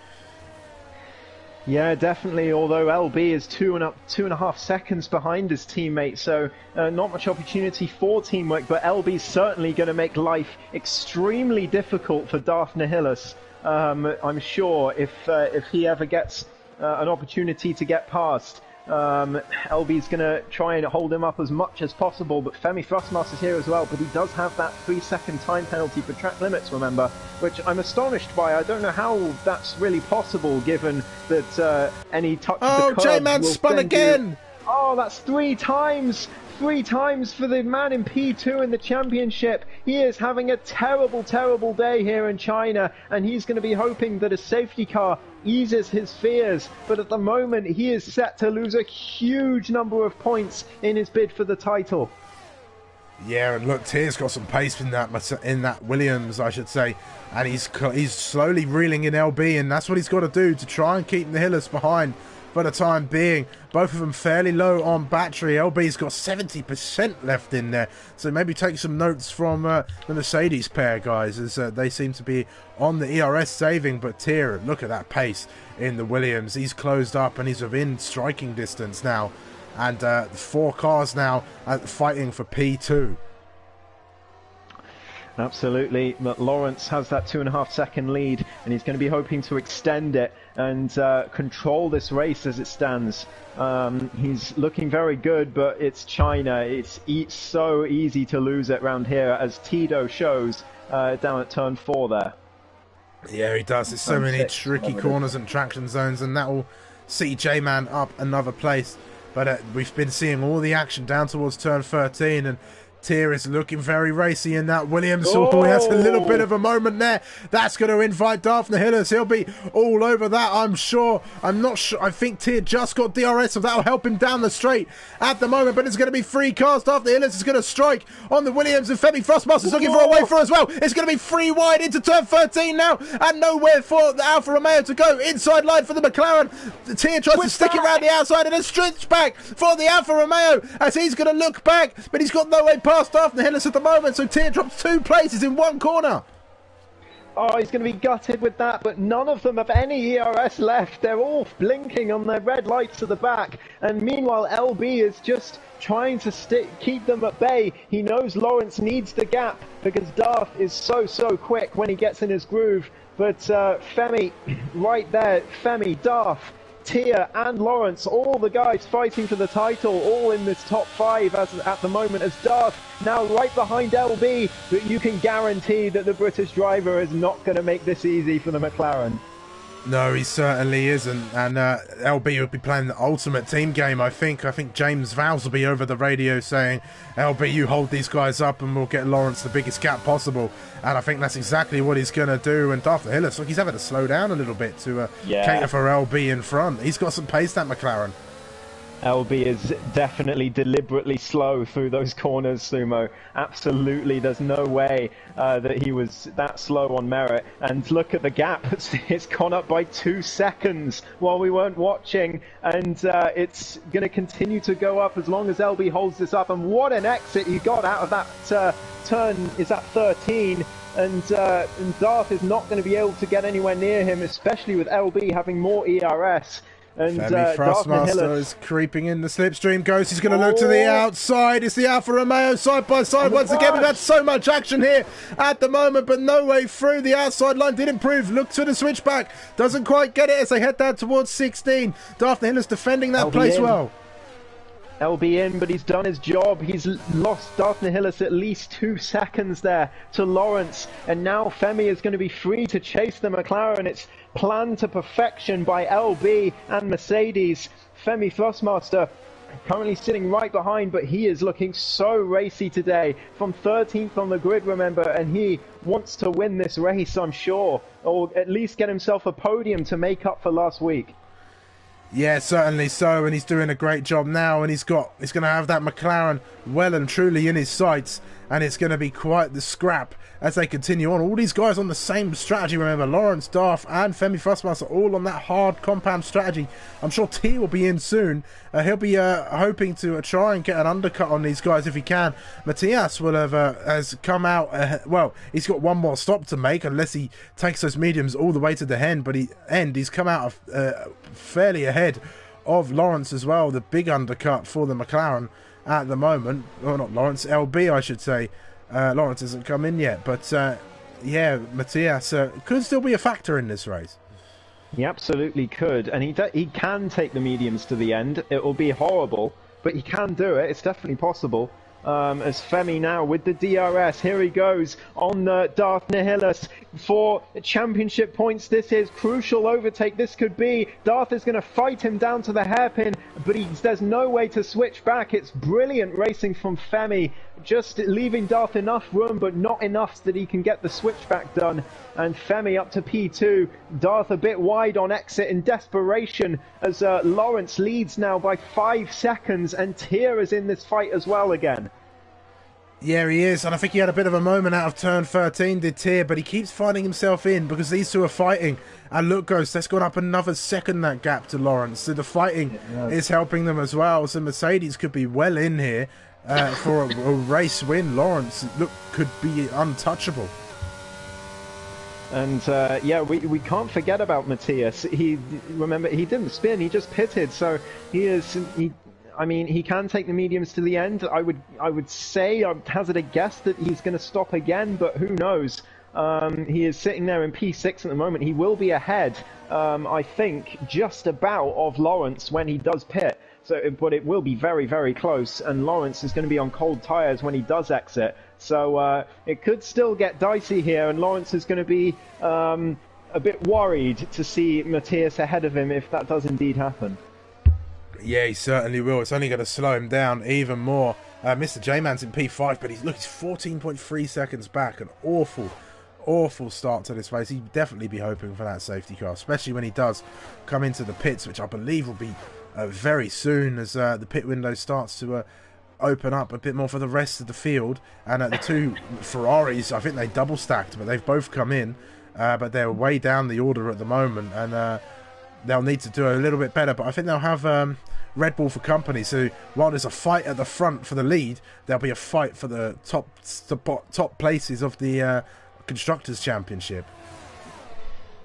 Yeah, definitely, although LB is 2.5 seconds behind his teammate, so not much opportunity for teamwork, but LB's certainly going to make life extremely difficult for Darth Nihilus. I'm sure if he ever gets an opportunity to get past, LB's going to try and hold him up as much as possible, but Femi Thrustmaster's here as well, but he does have that 3-second time penalty for track limits, remember, which I'm astonished by. I don't know how that's really possible, given that any touch of the curb J-Man spun again! Oh, that's 3 times! 3 times for the man in P2 in the championship. He is having a terrible, terrible day here in China, and he's going to be hoping that a safety car eases his fears. But at the moment, he is set to lose a huge number of points in his bid for the title. Yeah, and look, Tier's got some pace in that Williams, I should say, and he's slowly reeling in LB, and that's what he's got to do to try and keep Nihilus behind for the time being. Both of them fairly low on battery. LB's got 70% left in there, so maybe take some notes from the Mercedes pair, guys, as they seem to be on the ERS saving. But Tier, look at that pace in the Williams. He's closed up and he's within striking distance now, and 4 cars now fighting for P2. Absolutely, but Lawrence has that 2.5 second lead, and he's going to be hoping to extend it and control this race as it stands. He's looking very good, but it's China. It's so easy to lose it around here, as Tito shows down at turn 4 there. Yeah, he does. There's so many tricky corners and traction zones, and that will see J-Man up another place But we've been seeing all the action down towards turn 13, and Tier is looking very racy in that. Williams, oh, he has a little bit of a moment there. That's going to invite Daphne Hillis. He'll be all over that, I'm sure. I'm not sure. I think Tier just got DRS, so that'll help him down the straight at the moment. But it's going to be free cars. Daphne Hillis is going to strike on the Williams, and Femi Frostmaster's looking for a way through as well. It's going to be free wide into turn 13 now, and nowhere for the Alfa Romeo to go. Inside line for the McLaren. Tier tries to stick it around the outside, and a stretch back for the Alfa Romeo as he's going to look back, but he's got no way past Daphne Hillis at the moment, so Tier drops 2 places in one corner. Oh, he's going to be gutted with that, but none of them have any ERS left. They're all blinking on their red lights at the back, and meanwhile LB is just trying to keep them at bay. He knows Lawrence needs the gap because Darth is so quick when he gets in his groove, but Femi right there, Femi, Darth, Tier and Lawrence, all the guys fighting for the title, all in this top 5 at the moment, as Darth now right behind LB, but you can guarantee that the British driver is not going to make this easy for the McLaren. No, he certainly isn't, and LB will be playing the ultimate team game, I think. I think James Vowles will be over the radio saying, LB, you hold these guys up and we'll get Lawrence the biggest gap possible. And I think that's exactly what he's going to do. And Daphne Hillis, look, he's having to slow down a little bit to cater for LB in front. He's got some pace, that McLaren. LB is definitely deliberately slow through those corners, Sumo. Absolutely, there's no way that he was that slow on merit. And look at the gap, it's gone up by 2 seconds while we weren't watching, and it's going to continue to go up as long as LB holds this up. And what an exit he got out of that turn, is that 13? And Darth is not going to be able to get anywhere near him, especially with LB having more ERS. And Femi Frostmaster is creeping in the slipstream. Ghost is going to look to the outside. It's the Alfa Romeo side by side once again. We've had so much action here at the moment, but no way through. The outside line did improve. Look to the switchback. Doesn't quite get it as they head down towards 16. Daphne Hillis defending that place well. LB in, but he's done his job. He's lost Daphne Hillis at least 2 seconds there to Lawrence, and now Femi is going to be free to chase the McLaren. It's planned to perfection by LB and Mercedes. Femi Thrustmaster currently sitting right behind, but he is looking so racy today, from 13th on the grid, remember, and he wants to win this race, I'm sure, or at least get himself a podium to make up for last week. Yeah, certainly so, and he's doing a great job now, and he's going to have that McLaren well and truly in his sights, and it's going to be quite the scrap as they continue on. All these guys on the same strategy, remember, Lawrence, Darth and Femi Frostmaster all on that hard compound strategy. I'm sure T will be in soon. He'll be hoping to try and get an undercut on these guys if he can. Matthias will have has come out, well, he's got one more stop to make unless he takes those mediums all the way to the end, but he's come out fairly ahead of Lawrence as well, the big undercut for the McLaren at the moment. Well, not Lawrence, LB I should say. Lawrence hasn't come in yet, but yeah, Matthias could still be a factor in this race. He absolutely could, and he can take the mediums to the end. It will be horrible, but he can do it. It's definitely possible. As Femi now with the DRS, here he goes on Daphne Hillis for championship points. This is crucial overtake. This could be. Darth is going to fight him down to the hairpin, but there's no way to switch back. It's brilliant racing from Femi, just leaving Darth enough room, but not enough that he can get the switchback done. And Femi up to P2. Darth a bit wide on exit in desperation as Lawrence leads now by 5 seconds, and Tier is in this fight as well again. Yeah, he is, and I think he had a bit of a moment out of turn 13, did Tier, but he keeps finding himself in because these two are fighting. And look, Ghost, that's gone up another second, that gap to Lawrence. So the fighting is helping them as well. So Mercedes could be well in here for a race win. Lawrence, look, could be untouchable. And yeah, we can't forget about Matthias. Remember, he didn't spin, he just pitted, so I mean, he can take the mediums to the end. I would say, I'd hazard a guess that he's going to stop again, but who knows? He is sitting there in P6 at the moment. He will be ahead, I think, just about of Lawrence when he does pit. But it will be very, very close, and Lawrence is going to be on cold tyres when he does exit. So it could still get dicey here, and Lawrence is going to be a bit worried to see Matthias ahead of him if that does indeed happen. Yeah, he certainly will. It's only going to slow him down even more. Mr. J-Man's in P5, but he's 14.3 seconds back. An awful start to this race. He'd definitely be hoping for that safety car, especially when he does come into the pits, which I believe will be very soon as the pit window starts to open up a bit more for the rest of the field. And the two Ferraris, I think they double stacked, but they've both come in, but they're way down the order at the moment, and they'll need to do a little bit better. But I think they'll have Red Bull for company, so while there's a fight at the front for the lead, there'll be a fight for the top places of the Constructors' Championship.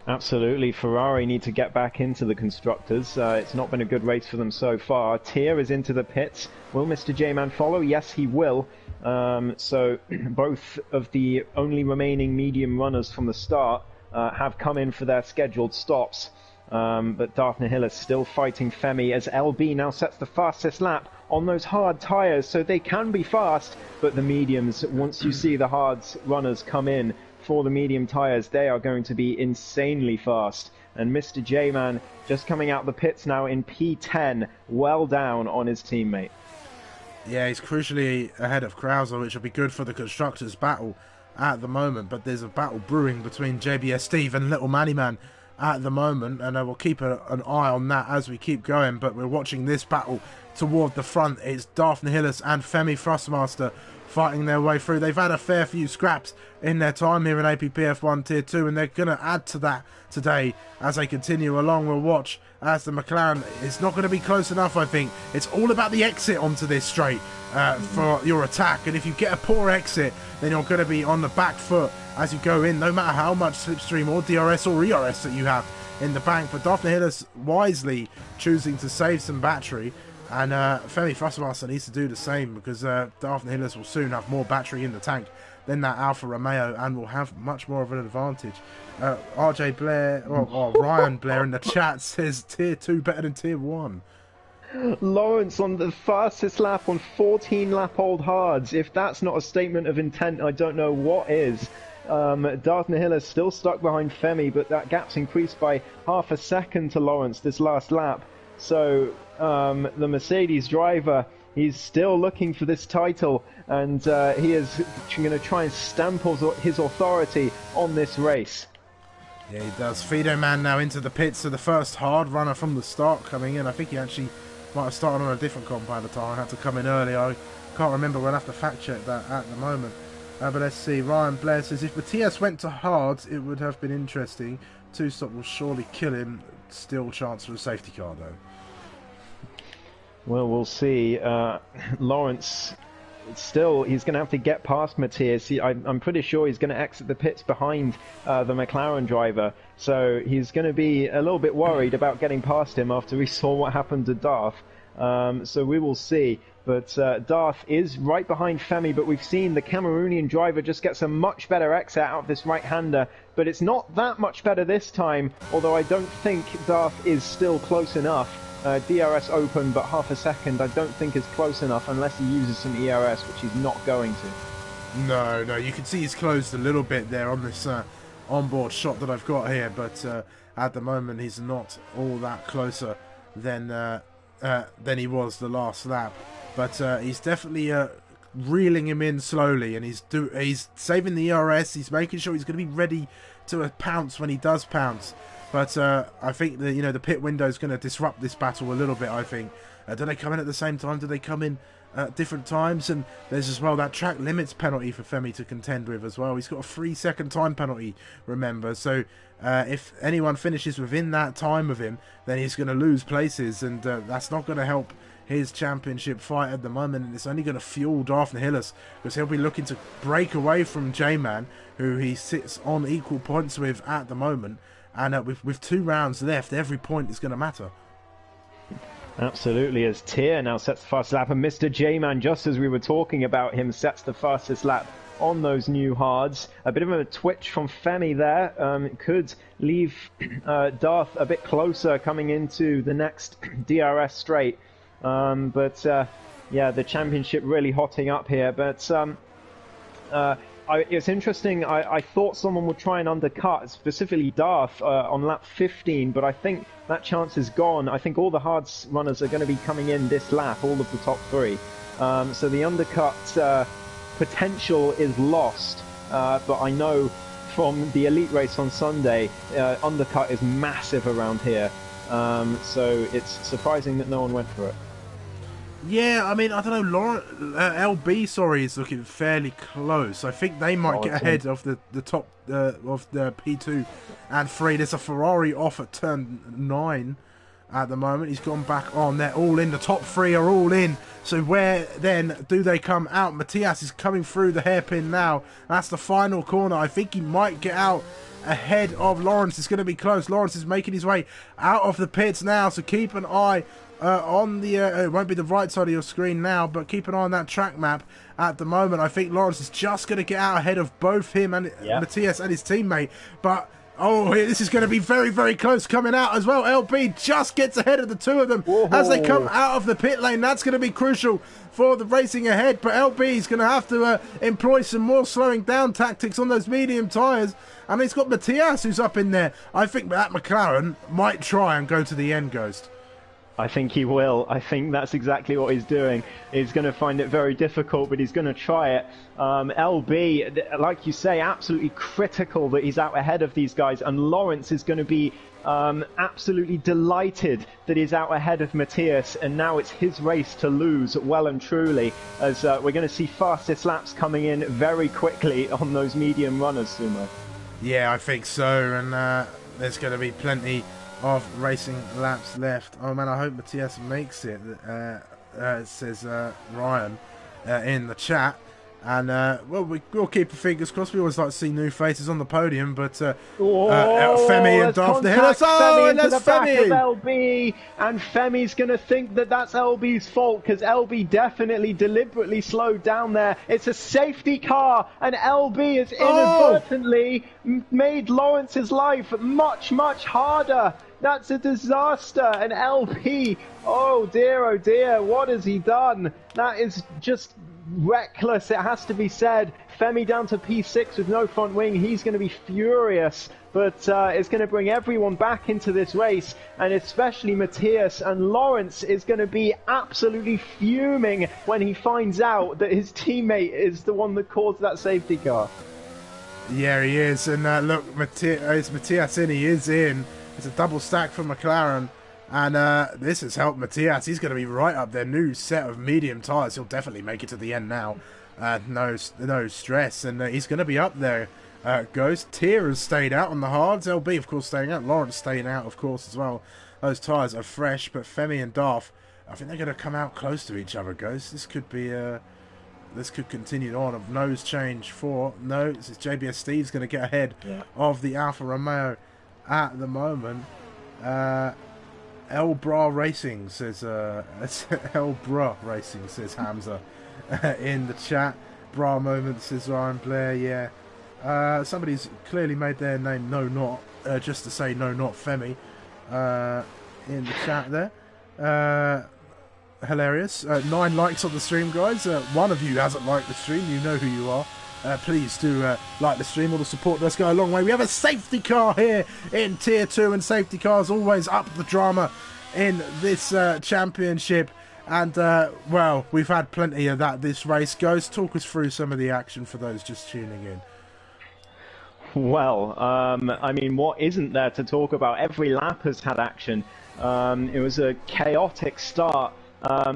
Absolutely, Ferrari need to get back into the Constructors. It's not been a good race for them so far. Tier is into the pits. Will Mr. J-Man follow? Yes, he will. So both of the only remaining medium runners from the start have come in for their scheduled stops. But Darth Nihilus still fighting Femi as LB now sets the fastest lap on those hard tyres, so they can be fast, but the mediums, once you see the hard runners come in for the medium tyres, they are going to be insanely fast. And Mr. J-Man just coming out the pits now in P10, well down on his teammate. Yeah, he's crucially ahead of Krauser, which will be good for the Constructors' battle at the moment, but there's a battle brewing between JBS Steve and Little Manny Man at the moment, and we'll keep an eye on that as we keep going. But we're watching this battle toward the front. It's Darth Nihilus and Femi Thrustmaster fighting their way through. They've had a fair few scraps in their time here in APPF1 Tier 2, and they're going to add to that today as they continue along. We'll watch as the McLaren is not going to be close enough, I think. It's all about the exit onto this straight for your attack, and if you get a poor exit, then you're going to be on the back foot as you go in, no matter how much slipstream or DRS or ERS that you have in the bank. But Darth Nihilus wisely choosing to save some battery, and Femi Thrustmaster needs to do the same, because Darth Nihilus will soon have more battery in the tank than that Alfa Romeo and will have much more of an advantage. RJ Blair, or Ryan Blair in the chat says Tier 2 better than Tier 1. Lawrence on the fastest lap on 14 lap old hards. If that's not a statement of intent, I don't know what is. Darth Nihilus still stuck behind Femi, but that gap's increased by half a second to Lawrence this last lap. So the Mercedes driver, he's still looking for this title, and he is going to try and stamp his authority on this race. Yeah, he does. Fido Man now into the pits, so the first hard runner from the start coming in. I think he actually might have started on a different compound at the time. I had to come in early. I can't remember. We'll have to fact check that at the moment. But let's see. Ryan Blair says, if Matthias went to hards, it would have been interesting. Two stop will surely kill him. Still chance for a safety car, though. Well, we'll see. Lawrence, still, he's going to have to get past Matthias. I'm pretty sure he's going to exit the pits behind the McLaren driver. So he's going to be a little bit worried about getting past him after we saw what happened to Darth. So we will see. But Darth is right behind Femi, but we've seen the Cameroonian driver just gets a much better exit out of this right-hander. But it's not that much better this time, although I don't think Darth is still close enough. DRS open, but half a second I don't think is close enough unless he uses some ERS, which he's not going to. No, you can see he's closed a little bit there on this onboard shot that I've got here, but at the moment he's not all that closer than he was the last lap. But he's definitely reeling him in slowly, and he's saving the ERS. He's making sure he's going to be ready to pounce when he does pounce. But I think that the pit window is going to disrupt this battle a little bit. I think. Do they come in at the same time? Do they come in at different times? And there's as well that track limits penalty for Femi to contend with as well. He's got a 3-second time penalty, remember. So if anyone finishes within that time of him, then he's going to lose places, and that's not going to help his championship fight at the moment, and it's only going to fuel Darth Nihilus, because he'll be looking to break away from J-Man, who he sits on equal points with at the moment. And with 2 rounds left, every point is going to matter. Absolutely, as Tier now sets the fastest lap, and Mr. J-Man, just as we were talking about him, sets the fastest lap on those new hards. A bit of a twitch from Femi there. Could leave Darth a bit closer coming into the next DRS straight. But yeah, the championship really hotting up here. But It's interesting. I thought someone would try and undercut, specifically Darth, on lap 15, but I think that chance is gone. I think all the hards runners are going to be coming in this lap, all of the top three. So the undercut potential is lost. But I know from the elite race on Sunday, undercut is massive around here. So it's surprising that no one went for it. Yeah, I mean, I don't know. LB, sorry, is looking fairly close. I think they might get ahead of the top of the P2 and 3. There's a Ferrari off at turn 9 at the moment. He's gone back on. They're all in. The top 3 are all in. So where then do they come out? Matthias is coming through the hairpin now. That's the final corner. I think he might get out ahead of Lawrence. It's going to be close. Lawrence is making his way out of the pits now, so keep an eye on the it won't be the right side of your screen now, but keep an eye on that track map at the moment. I think Lawrence is just going to get out ahead of both him and Matthias and his teammate, but this is going to be very, very close coming out as well. LB just gets ahead of the two of them as they come out of the pit lane. That's going to be crucial for the racing ahead, but LB is going to have to employ some more slowing down tactics on those medium tyres, and he's got Matthias who's up in there. I think that McLaren might try and go to the end, Ghost. I think he will. I think that's exactly what he's doing. He's going to find it very difficult, but he's going to try it. LB, like you say, absolutely critical that he's out ahead of these guys, and Lawrence is going to be absolutely delighted that he's out ahead of Matthias, and now it's his race to lose well and truly, as we're going to see fastest laps coming in very quickly on those medium runners, Sumo. Yeah, I think so, and there's going to be plenty of racing laps left. Oh man, I hope Matthias makes it, says Ryan in the chat. And well, we'll keep our fingers crossed. We always like to see new faces on the podium, but Femi and Darth the Hillis. Oh, and that's Femi. LB, and Femi's going to think that that's LB's fault, because LB definitely deliberately slowed down there. It's a safety car, and LB has inadvertently made Lawrence's life much, much harder. That's a disaster. And LP, oh dear, what has he done? That is just reckless, it has to be said. Femi down to P6 with no front wing. He's going to be furious, but it's going to bring everyone back into this race, and especially Matthias. And Lawrence is going to be absolutely fuming when he finds out that his teammate is the one that caused that safety car. Yeah, he is. And look, Matthias in. He is in. It's a double stack for McLaren. And this has helped Matthias. He's going to be right up there. New set of medium tyres. He'll definitely make it to the end now. No stress. And he's going to be up there. Ghost. Tier has stayed out on the hards. LB, of course, staying out. Lawrence staying out, of course, as well. Those tyres are fresh. But Femi and Darth, I think they're going to come out close to each other, Ghost. This could be... this could continue on. A nose change for... No, this is JBS Steve's going to get ahead of the Alfa Romeo at the moment. El Bra Racing says El Bra Racing says Hamza in the chat. Bra moment says Ryan Blair. Yeah, somebody's clearly made their name no not just to say no not Femi in the chat there. Hilarious. 9 likes on the stream, guys. One of you hasn't liked the stream. You know who you are. Please do like the stream. All the support does go a long way. We have a safety car here in Tier 2, and safety cars always up the drama in this championship. And, well, we've had plenty of that this race. Ghost, talk us through some of the action for those just tuning in. Well, I mean, what isn't there to talk about? Every lap has had action. It was a chaotic start.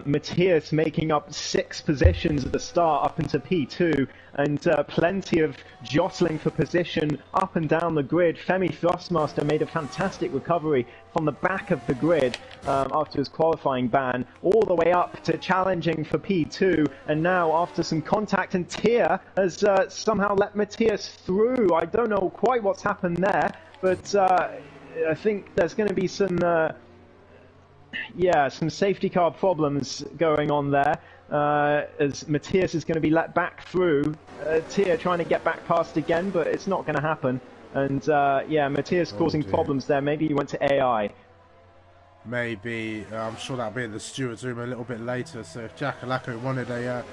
Matthias making up 6 positions at the start up into P2, and plenty of jostling for position up and down the grid. Femi Thrustmaster made a fantastic recovery from the back of the grid after his qualifying ban, all the way up to challenging for P2, and now after some contact, and Tia has somehow let Matthias through. I don't know quite what's happened there, but I think there's going to be some safety car problems going on there, as Matthias is going to be let back through. Tia trying to get back past again, but it's not going to happen. And Matthias causing problems there. Maybe he went to AI. Maybe. I'm sure that'll be in the stewards room a little bit later. So if Jack Alacco wanted a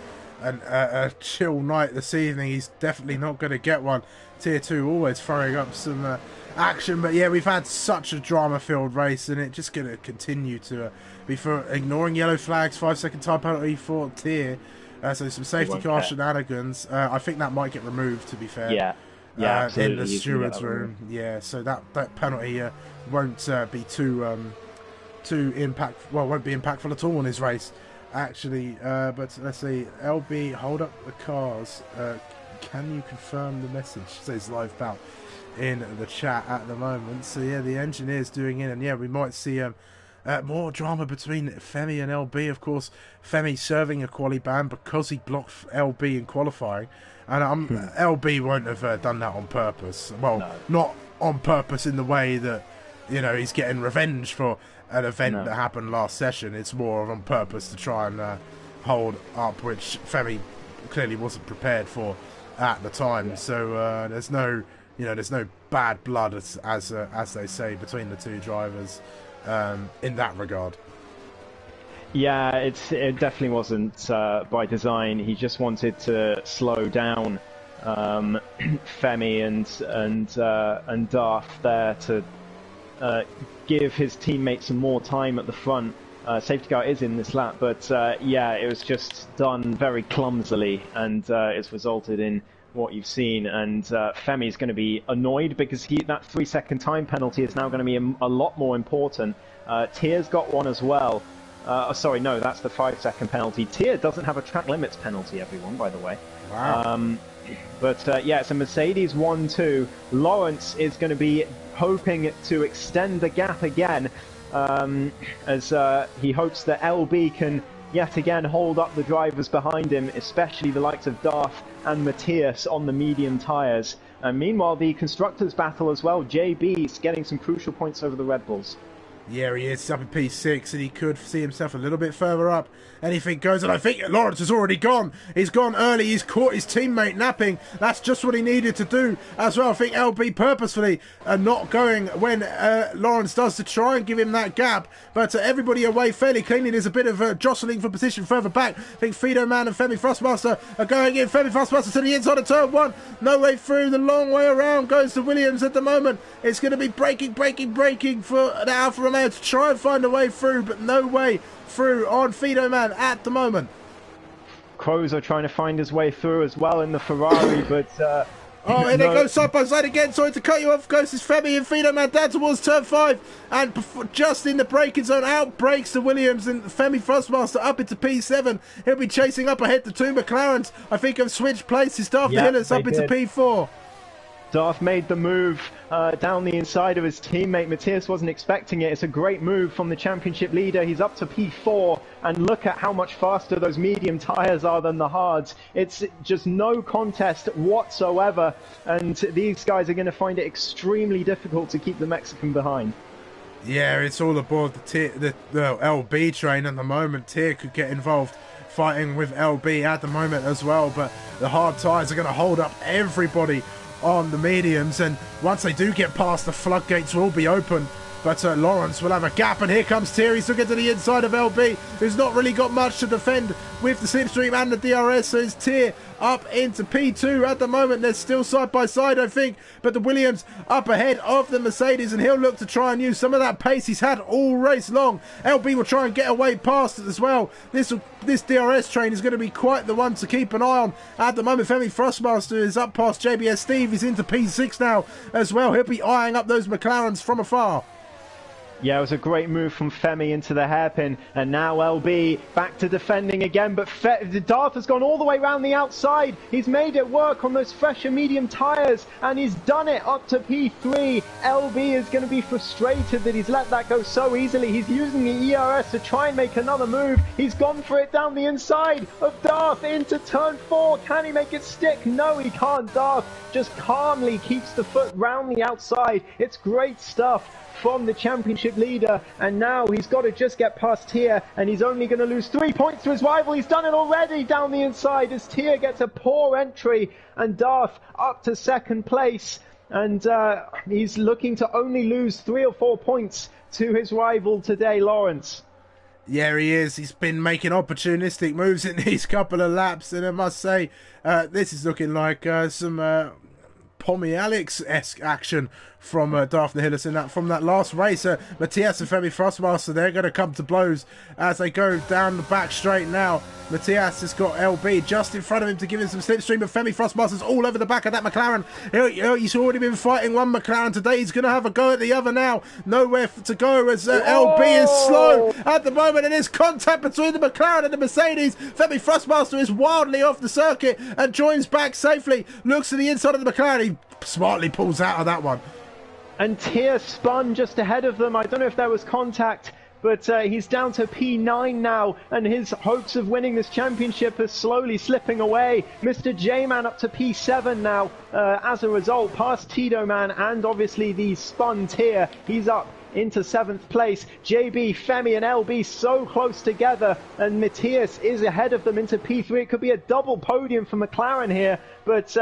a chill night this evening, he's definitely not going to get one. Tier 2 always throwing up some action, but yeah, we've had such a drama-filled race, and it's just going to continue to be for ignoring yellow flags, 5-second time penalty for Tier. So some safety car shenanigans. I think that might get removed, to be fair. Yeah, absolutely. In the steward's room. Yeah, so that penalty won't be too impactful. Well, won't be impactful at all in his race, actually. But let's see. LB, hold up the cars. Can you confirm the message? Says live bout in the chat at the moment. So yeah, the engineer's doing it, and yeah, we might see more drama between Femi and LB. Of course, Femi serving a quali ban because he blocked LB in qualifying, and LB won't have done that on purpose. Well, no. Not on purpose in the way that, you know, he's getting revenge for an event that happened last session. It's more on purpose to try and hold up, which Femi clearly wasn't prepared for at the time. Yeah. So there's no bad blood, as they say, between the two drivers in that regard. Yeah, it definitely wasn't by design. He just wanted to slow down Femi and Darth there to give his teammates some more time at the front. Safety car is in this lap, but yeah, it was just done very clumsily, and it's resulted in what you've seen. And Femi's going to be annoyed because that 3-second time penalty is now going to be a lot more important. Tier's got one as well. Sorry, no, that's the 5-second penalty. Tier doesn't have a track limits penalty, everyone, by the way. Wow. But yeah, it's a Mercedes 1-2. Lawrence is going to be hoping to extend the gap again, as he hopes that LB can yet again hold up the drivers behind him, especially the likes of Darth and Matthias on the medium tyres. Meanwhile, the Constructors' battle as well. JB is getting some crucial points over the Red Bulls. Yeah, he is up in P6, and he could see himself a little bit further up. Anything goes, and I think Lawrence has already gone. He's gone early. He's caught his teammate napping. That's just what he needed to do as well. I think LB purposefully not going when Lawrence does to try and give him that gap. But everybody away fairly cleanly. There's a bit of jostling for position further back. I think Fido Man and Femi Frostmaster are going in. Femi Frostmaster to the inside of turn 1. No way through. The long way around goes to Williams at the moment. It's going to be braking for the Alfa Romeo to try and find a way through, but no way through on Fido Man at the moment. Crows are trying to find his way through as well in the Ferrari, but oh, and they go side by side again. Sorry to cut you off, goes is Femi and Fido Man down towards turn 5, and just in the braking zone, out breaks the Williams, and Femi Frostmaster up into P7. He'll be chasing up ahead. The two McLarens, I think, have switched places. Darth Hillis up into P4. Darth made the move down the inside of his teammate. Matthias wasn't expecting it. It's a great move from the championship leader. He's up to P4, and look at how much faster those medium tyres are than the hards. It's just no contest whatsoever, and these guys are going to find it extremely difficult to keep the Mexican behind. Yeah, it's all aboard the LB train at the moment. Tier could get involved fighting with LB at the moment as well, but the hard tyres are going to hold up everybody on the mediums, and once they do get past, the floodgates will be open. But Lawrence will have a gap, and here comes Thierry still get to the inside of LB, who's not really got much to defend with the slipstream and the DRS. So it's Tier up into P2 at the moment. They're still side by side, I think, but the Williams up ahead of the Mercedes, and he'll look to try and use some of that pace he's had all race long. LB will try and get away past it as well. This DRS train is going to be quite the one to keep an eye on at the moment. Femi Frostmaster is up past JBS Steve. He's into P6 now as well. He'll be eyeing up those McLarens from afar. Yeah, it was a great move from Femi into the hairpin, and now LB back to defending again, but Darth has gone all the way around the outside. He's made it work on those fresher medium tyres, and he's done it up to P3. LB is going to be frustrated that he's let that go so easily. He's using the ERS to try and make another move. He's gone for it down the inside of Darth into turn 4. Can he make it stick? No, he can't. Darth just calmly keeps the foot round the outside. It's great stuff from the championship leader, and now he's got to just get past Tier, and he's only going to lose 3 points to his rival. He's done it already down the inside as Tier gets a poor entry, and Darth up to second place, and he's looking to only lose 3 or 4 points to his rival today, Lawrence. Yeah, he is. He's been making opportunistic moves in these couple of laps, and I must say, this is looking like some Pommy Alex-esque action from Daphne Hillis from that last race. Matthias and Femi Frostmaster, they're going to come to blows as they go down the back straight now. Matthias has got LB just in front of him to give him some slipstream, but Femi Frostmaster's all over the back of that McLaren. He's already been fighting one McLaren today. He's going to have a go at the other now. Nowhere to go as LB is slow at the moment, and there's contact between the McLaren and the Mercedes. Femi Frostmaster is wildly off the circuit and joins back safely. Looks to the inside of the McLaren. He smartly pulls out of that one. And Tier spun just ahead of them. I don't know if there was contact, but he's down to P9 now, and his hopes of winning this championship are slowly slipping away. Mr. J-Man up to P7 now as a result, past Tito Man and obviously the spun Tier. He's up into 7th place. JB, Femi and LB so close together, and Matthias is ahead of them into P3. It could be a double podium for McLaren here, but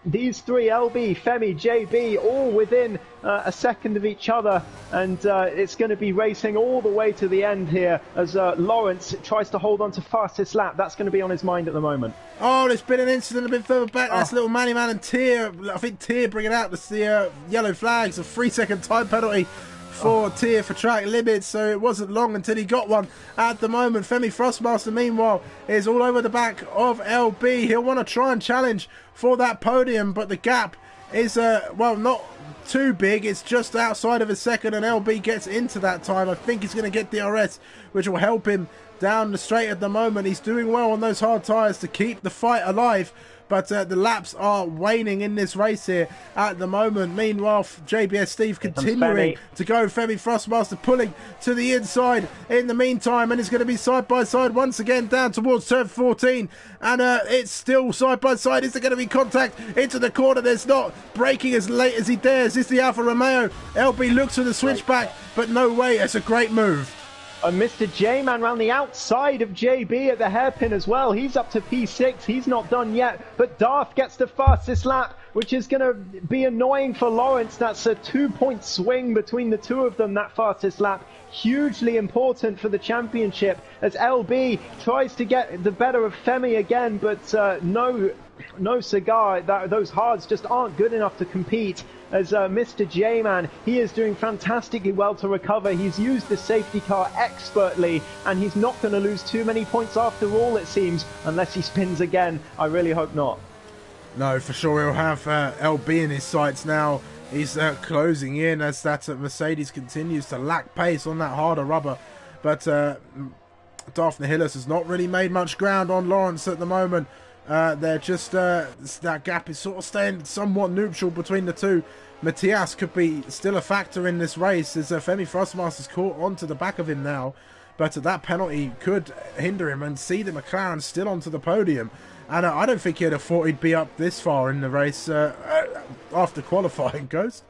these three, LB, Femi, JB, all within a second of each other, and it's going to be racing all the way to the end here as Lawrence tries to hold on to fastest lap. That's going to be on his mind at the moment. Oh, there's been an incident a bit further back. That's little Manny Man and Tier. I think Tier bringing out the yellow flags, a 3-second time penalty for Tier for track limits, so it wasn't long until he got one. At the moment, Femi Frostmaster, meanwhile, is all over the back of LB. He'll want to try and challenge for that podium, but the gap is, well, not too big. It's just outside of a second, and LB gets into that time. I think he's going to get DRS, which will help him down the straight at the moment. He's doing well on those hard tyres to keep the fight alive, but the laps are waning in this race here at the moment. Meanwhile, JBS Steve continuing to go. Femi Frostmaster pulling to the inside in the meantime, and it's going to be side by side once again down towards turn 14, and it's still side by side. Is there going to be contact into the corner? There's not. Braking as late as he dares. It's the Alfa Romeo. LB looks for the switchback, but no way. It's a great move. And Mr. J-Man round the outside of JB at the hairpin as well. He's up to P6. He's not done yet. But Darth gets the fastest lap, which is going to be annoying for Lawrence. That's a 2-point swing between the two of them, that fastest lap. Hugely important for the championship as LB tries to get the better of Femi again, but no cigar. Those hards just aren't good enough to compete. As Mr. J-Man, he is doing fantastically well to recover. He's used the safety car expertly, and he's not going to lose too many points after all, it seems, unless he spins again. I really hope not. No, for sure he'll have LB in his sights now. He's closing in as that Mercedes continues to lack pace on that harder rubber. But Daphne Hillis has not really made much ground on Lawrence at the moment. They're just, that gap is sort of staying somewhat neutral between the two. Matthias could be still a factor in this race as Femi Frostmaster's caught onto the back of him now. But that penalty could hinder him and see the McLaren still onto the podium. And I don't think he'd have thought he'd be up this far in the race after qualifying, Ghost.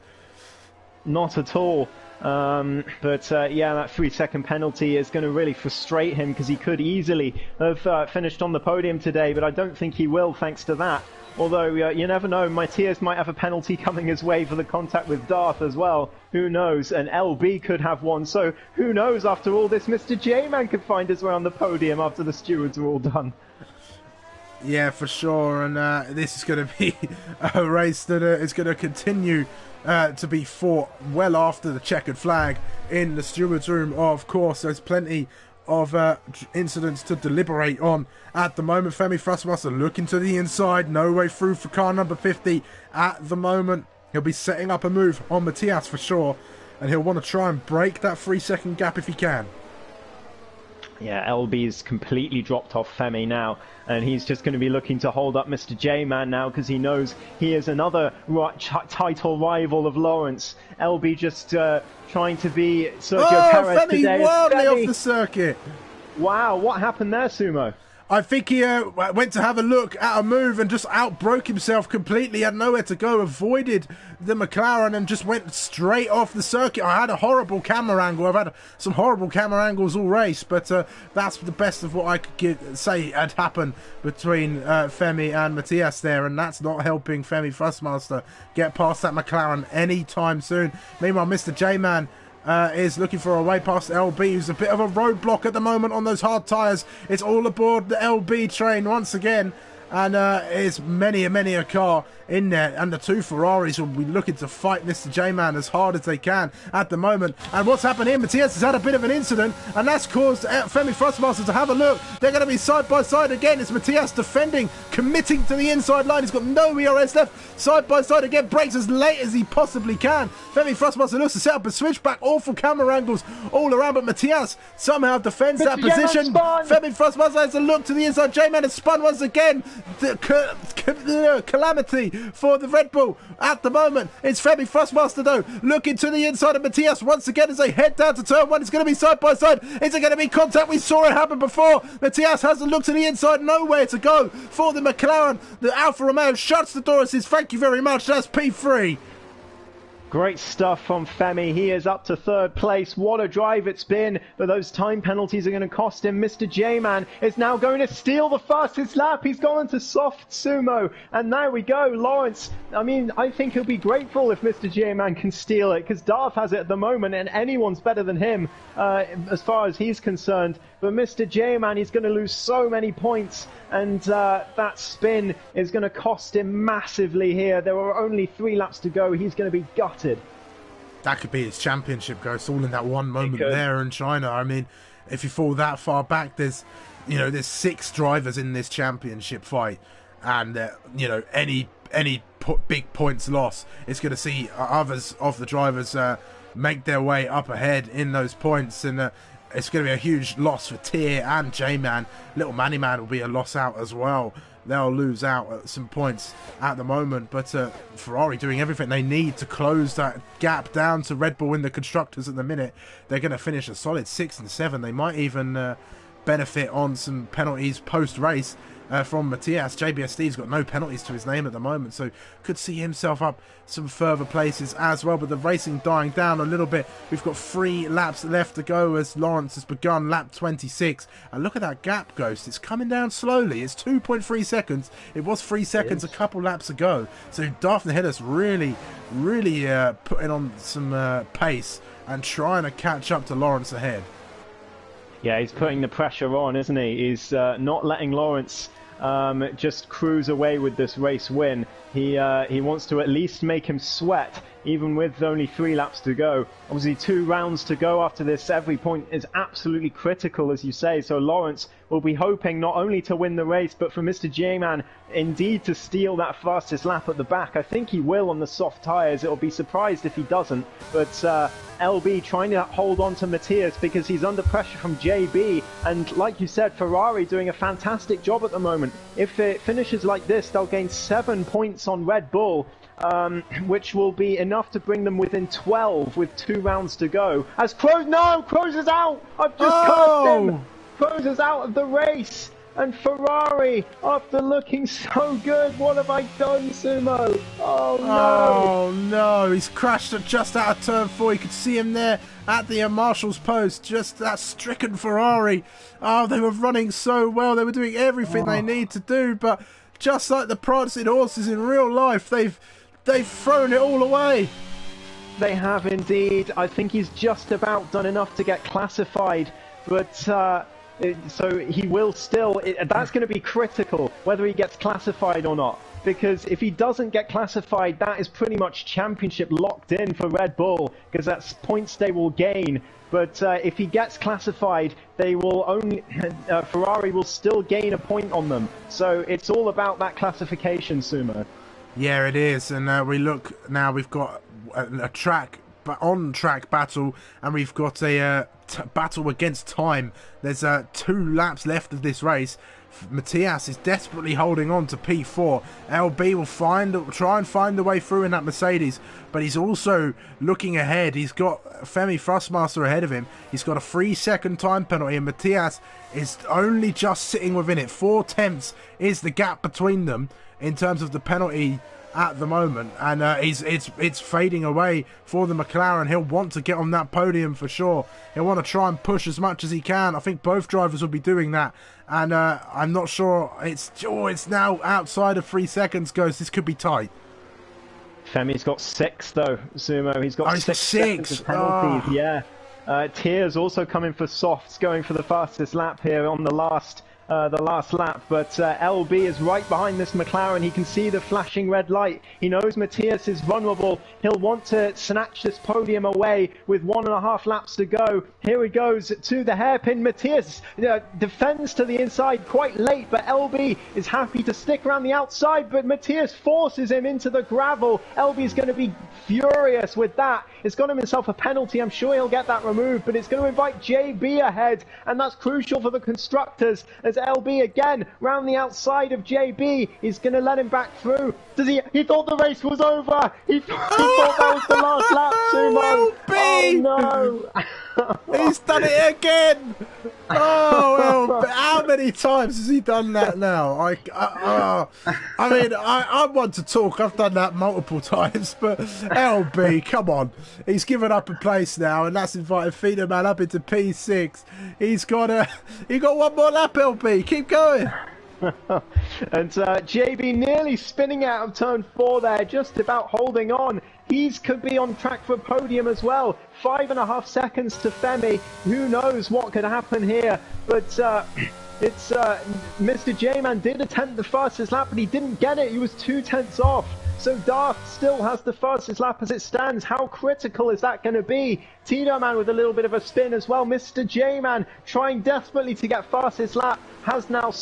Not at all. Yeah, that 3-second penalty is going to really frustrate him because he could easily have finished on the podium today, but I don't think he will thanks to that. Although, you never know, Matthias might have a penalty coming his way for the contact with Darth as well. Who knows? And LB could have one. So, who knows, after all this, Mr. J-Man could find his way on the podium after the stewards are all done. Yeah, for sure. And this is going to be a race that is going to continue to be fought well after the checkered flag in the stewards' room. Of course, there's plenty of incidents to deliberate on at the moment. Femi Frostmaster looking to the inside, no way through for car number 50 at the moment. He'll be setting up a move on Matthias for sure, and he'll want to try and break that 3-second gap if he can. Yeah, LB's completely dropped off Femi now, and he's just going to be looking to hold up Mr. J-Man now because he knows he is another title rival of Lawrence. LB just trying to be Sergio Perez Femi today. wildly off the circuit. Wow, what happened there, Sumo? I think he went to have a look at a move and just outbroke himself completely, had nowhere to go, avoided the McLaren and just went straight off the circuit. I had a horrible camera angle. I've had some horrible camera angles all race, but that's the best of what I could say had happened between Femi and Matthias there, and that's not helping Femi Frostmaster get past that McLaren anytime soon. Meanwhile, Mr. J-Man is looking for a way past LB, who's a bit of a roadblock at the moment on those hard tyres. It's all aboard the LB train once again. And it's many a car in there, and the two Ferraris will be looking to fight Mr. J-Man as hard as they can at the moment. And what's happened here, Matthias has had a bit of an incident, and that's caused Femi Frostmaster to have a look. They're going to be side by side again. It's Matthias defending, committing to the inside line. He's got no ERS left. Side by side again, breaks as late as he possibly can. Femi Frostmaster looks to set up a switchback, awful camera angles all around, but Matthias somehow defends that position. Femi Frostmaster has a look to the inside. J-Man has spun once again. The calamity for the Red Bull at the moment. It's Femi Frostmaster though, looking to the inside of Matthias once again as they head down to turn one. It's going to be side by side. Is it going to be contact? We saw it happen before. Matthias has a look to the inside, nowhere to go for the McLaren. The Alfa Romeo shuts the door and says thank you very much. That's P3. Great stuff from Femi. He is up to third place. What a drive it's been, but those time penalties are going to cost him. Mr. J-Man is now going to steal the fastest lap. He's gone to soft sumo, and there we go. Lawrence, I mean, I think he'll be grateful if Mr. J-Man can steal it, because Darth has it at the moment, and anyone's better than him as far as he's concerned. But Mr. J-Man, he's going to lose so many points, and that spin is going to cost him massively here. There are only 3 laps to go. He's going to be gutted. That could be his championship, Ghost, all in that one moment there in China. I mean, if you fall that far back, there's 6 drivers in this championship fight, and any big points loss, it's going to see others of the drivers make their way up ahead in those points, and it's going to be a huge loss for Tier and J-Man. Little Manny Man will be a loss out as well. They'll lose out at some points at the moment, but Ferrari doing everything they need to close that gap down to Red Bull in the constructors at the minute. They're going to finish a solid 6 and 7. They might even benefit on some penalties post-race from Matthias. JBS Steve's got no penalties to his name at the moment, so could see himself up some further places as well. But the racing dying down a little bit. We've got 3 laps left to go as Lawrence has begun lap 26. And look at that gap, Ghost. It's coming down slowly. It's 2.3 seconds. It was 3 seconds a couple laps ago. So Daphne Hillis really putting on some pace and trying to catch up to Lawrence ahead. Yeah, he's putting the pressure on, isn't he? He's not letting Lawrence just cruise away with this race win. He wants to at least make him sweat, even with only 3 laps to go. Obviously 2 rounds to go after this. Every point is absolutely critical, as you say. So Lawrence will be hoping not only to win the race, but for Mr. J-Man indeed to steal that fastest lap at the back. I think he will on the soft tyres. It'll be surprised if he doesn't. But LB trying to hold on to Matthias because he's under pressure from JB. And like you said, Ferrari doing a fantastic job at the moment. If it finishes like this, they'll gain 7 points on Red Bull, which will be enough to bring them within 12 with 2 rounds to go. As Kroos is out! I've just cursed him! Kroos is out of the race! And Ferrari, after looking so good, what have I done, Sumo? Oh no! Oh no, he's crashed just out of turn 4. You could see him there at the marshal's post. Just that stricken Ferrari. Oh, they were running so well. They were doing everything they need to do, but just like the prancing horses in real life, they've thrown it all away. They have indeed. I think he's just about done enough to get classified, but so he will still. That's going to be critical whether he gets classified or not. Because if he doesn't get classified, that is pretty much championship locked in for Red Bull, because that's points they will gain. But if he gets classified, they will only Ferrari will still gain a point on them. So it's all about that classification, Sumo. Yeah, it is. And we look now. We've got a on-track battle, and we've got a battle against time. There's 2 laps left of this race. Matthias is desperately holding on to P4. LB will try and find the way through in that Mercedes, but he's also looking ahead. He's got Femi Frostmaster ahead of him. He's got a 3-second time penalty, and Matthias is only just sitting within it. 4 tenths is the gap between them in terms of the penalty at the moment, and it's fading away for the McLaren. He'll want to get on that podium for sure. He'll want to try and push as much as he can. I think both drivers will be doing that, and I'm not sure. It's now outside of 3 seconds. This could be tight. Femi's got 6 though, Sumo. He's got Oh, he's got 6 seconds 6. of penalties. Yeah. Tier's also coming for softs, going for the fastest lap here on the last lap, but LB is right behind this McLaren. He can see the flashing red light. He knows Matthias is vulnerable. He'll want to snatch this podium away with 1.5 laps to go. Here he goes to the hairpin. Matthias defends to the inside quite late, but LB is happy to stick around the outside, but Matthias forces him into the gravel. LB is going to be furious with that. It's got himself a penalty. I'm sure he'll get that removed, but it's going to invite JB ahead, and that's crucial for the constructors as LB again round the outside of JB. He's going to let him back through. He thought the race was over. He thought that was the last lap, Sumo. Oh no. He's done it again. Oh well, how many times has he done that now? I mean, I want to talk. I've done that multiple times, but LB, come on, he's given up a place now, and that's invited Fiederman up into P6. He got one more lap. LB, keep going. And JB nearly spinning out of turn 4 there, just about holding on. He could be on track for a podium as well. 5.5 seconds to Femi. Who knows what could happen here? But it's Mr. J-Man did attempt the fastest lap, but he didn't get it. He was 2/10 off. So Darth still has the fastest lap as it stands. How critical is that going to be? Tito Man with a little bit of a spin as well. Mr. J-Man trying desperately to get fastest lap. Has now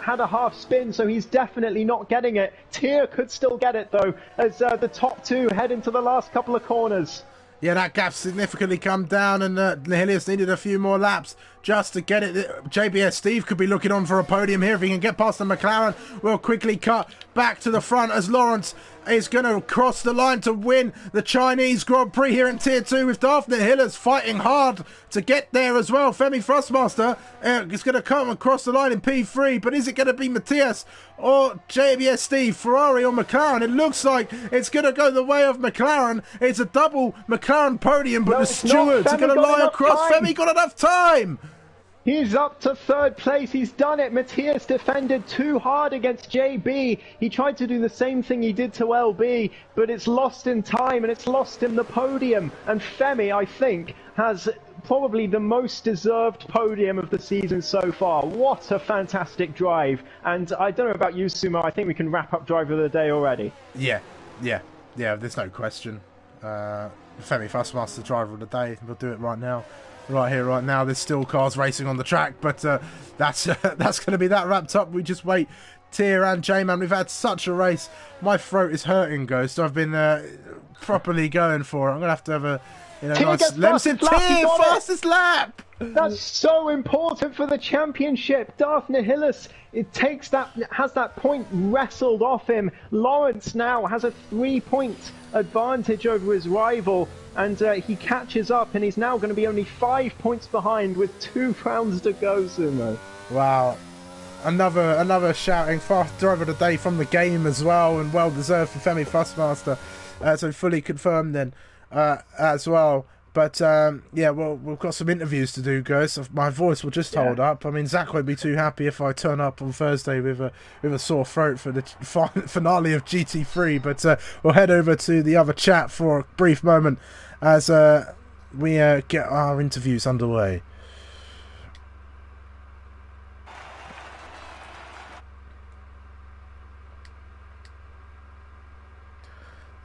had a half spin, so he's definitely not getting it. Tier could still get it though, as the top 2 head into the last couple of corners. Yeah, that gap's significantly come down, and Nihilius needed a few more laps just to get it. JBS Steve could be looking on for a podium here if he can get past the McLaren. We'll quickly cut back to the front as Lawrence is going to cross the line to win the Chinese Grand Prix here in Tier 2 with Daphne Hillers fighting hard to get there as well. Femi Frostmaster is going to come across the line in P3, but is it going to be Matthias or JBS Steve, Ferrari or McLaren? It looks like it's going to go the way of McLaren. It's a double McLaren podium, but the stewards are going to lie across. Femi got enough time. He's up to 3rd place. He's done it. Matthias defended too hard against JB. He tried to do the same thing he did to LB, but it's lost in time and it's lost him the podium. And Femi, I think, has probably the most deserved podium of the season so far. What a fantastic drive. And I don't know about you, Sumo. I think we can wrap up driver of the day already. Yeah, there's no question. Femi Fussmaster, driver of the day. We'll do it right now. Right here, right now. There's still cars racing on the track, but that's going to be that wrapped up. We just wait. Tier and J-Man, we've had such a race. My throat is hurting, Ghost. I've been properly going for it. I'm going to have a nice Lemson Tier fastest lap. That's so important for the championship. Daphne Hillis, has that point wrestled off him. Lawrence now has a 3-point advantage over his rival, and he catches up, and he's now going to be only 5 points behind with 2 rounds to go, Sumo. Wow. Another shouting fast driver of the day from the game as well, and well deserved for Femi Fussmaster. So fully confirmed then as well. But yeah, well, we've got some interviews to do, guys. My voice will just hold up. I mean, Zach won't be too happy if I turn up on Thursday with a sore throat for the finale of GT3. But we'll head over to the other chat for a brief moment as we get our interviews underway.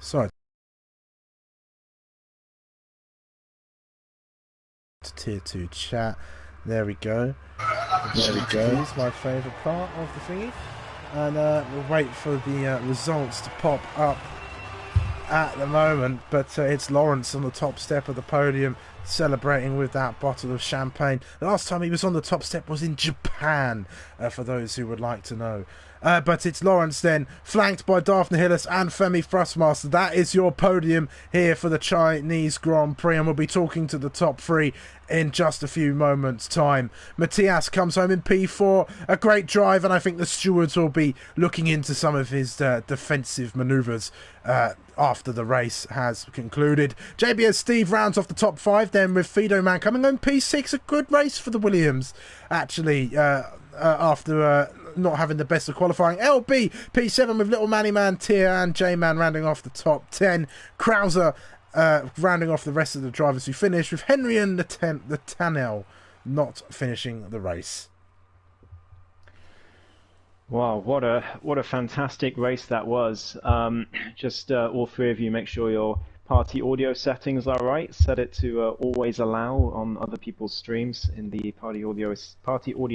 Sorry. Tier 2 chat. There we go. There we go. It's my favourite part of the thingy. And we'll wait for the results to pop up at the moment. But it's Lawrence on the top step of the podium, celebrating with that bottle of champagne. The last time he was on the top step was in Japan, for those who would like to know. But it's Lawrence then, flanked by Daphne Hillis and Femi Frostmaster. That is your podium here for the Chinese Grand Prix, and we'll be talking to the top 3 in just a few moments' time. Matthias comes home in P4, a great drive, and I think the stewards will be looking into some of his defensive manoeuvres after the race has concluded. JBS Steve rounds off the top 5 then with Fido Man coming home P6. A good race for the Williams, actually. after not having the best of qualifying. LB P7 with Little Manny Man, Tier and J-Man rounding off the top 10. Krauser rounding off the rest of the drivers who finished, with Henry and the Tanel not finishing the race. Wow, what a fantastic race that was. Just all three of you, make sure your party audio settings are right. Set it to always allow on other people's streams in the party audio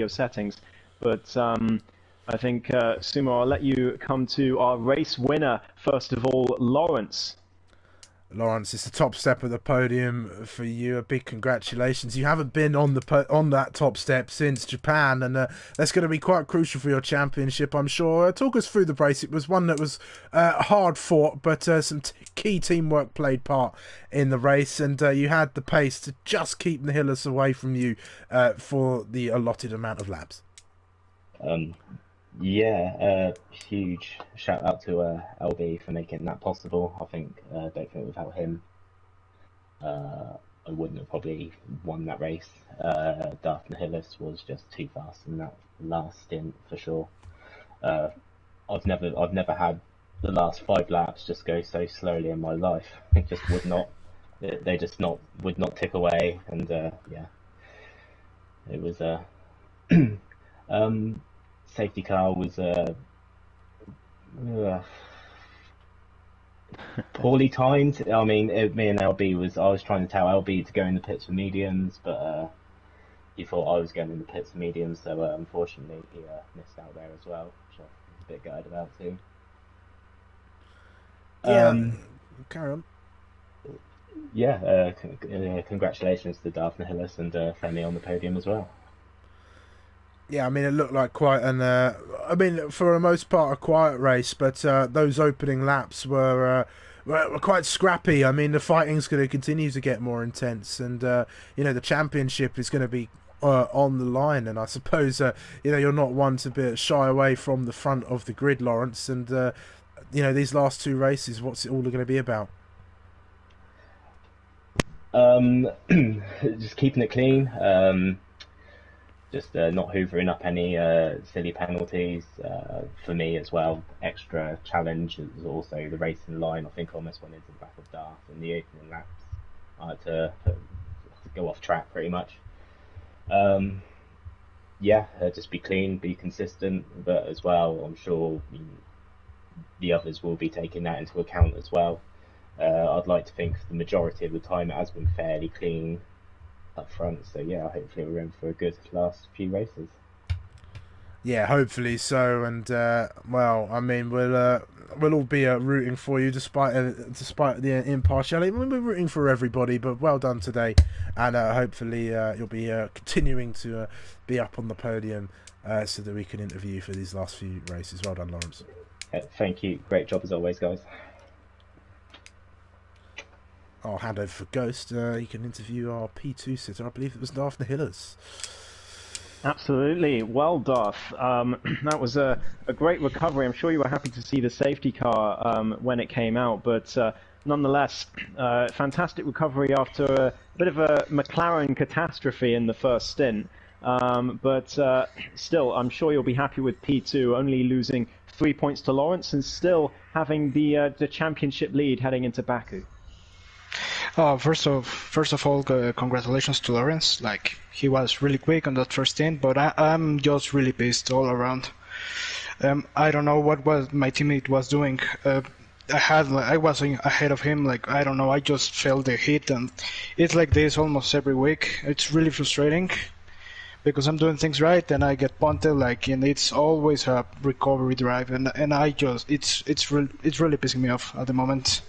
settings. But I think, Sumo, I'll let you come to our race winner. First of all, Lawrence. Lawrence, it's the top step of the podium for you. A big congratulations. You haven't been on that top step since Japan, and that's going to be quite crucial for your championship, I'm sure. Talk us through the race. It was one that was hard fought, but some key teamwork played part in the race, and you had the pace to just keep the Hillers away from you for the allotted amount of laps. Huge shout out to LB for making that possible. I don't think without him, I wouldn't have probably won that race. Daphne Hillis was just too fast in that last stint for sure. I've never had the last 5 laps just go so slowly in my life. It just would not. They just would not tick away, and it was safety car was poorly timed. I mean, me and LB I was trying to tell LB to go in the pits for mediums, but he thought I was going in the pits for mediums, so unfortunately he missed out there as well, which I was a bit gutted about too. Carry on. Congratulations to Daphne Hillis and Femi on the podium as well. Yeah, I mean, it looked like quite for the most part, a quiet race, but those opening laps were quite scrappy. I mean, the fighting's going to continue to get more intense, and the championship is going to be on the line. And I suppose you're not one to shy away from the front of the grid, Lawrence. And these last 2 races, what's it all going to be about? Just keeping it clean. Just not hoovering up any silly penalties for me as well. Extra challenge is also the racing line. I think I almost went into the back of Darth in the opening laps. I had to go off track pretty much. Just be clean, be consistent, but as well, I'm sure the others will be taking that into account as well. I'd like to think the majority of the time it has been fairly clean up front, so hopefully we're in for a good last few races. Yeah, hopefully so, and I mean, we'll all be rooting for you despite the impartiality. I mean, we're rooting for everybody, but well done today, and hopefully you'll be continuing to be up on the podium so that we can interview you for these last few races. Well done, Lawrence. Thank you, great job as always, guys. I'll hand over for Ghost. He can interview our P2 sitter. I believe it was Daphne Hillers. Absolutely. Well, Darth, that was a great recovery. I'm sure you were happy to see the safety car when it came out, but nonetheless, fantastic recovery after a bit of a McLaren catastrophe in the first stint. But still, I'm sure you'll be happy with P2, only losing 3 points to Lawrence and still having the championship lead heading into Baku. First of all, congratulations to Lawrence. Like, he was really quick on that first stint, but I'm just really pissed all around. I don't know what my teammate was doing. I was ahead of him. Like, I don't know. I just felt the heat, and it's like this almost every week. It's really frustrating because I'm doing things right and I get punted. Like, and it's always a recovery drive, and it's really pissing me off at the moment.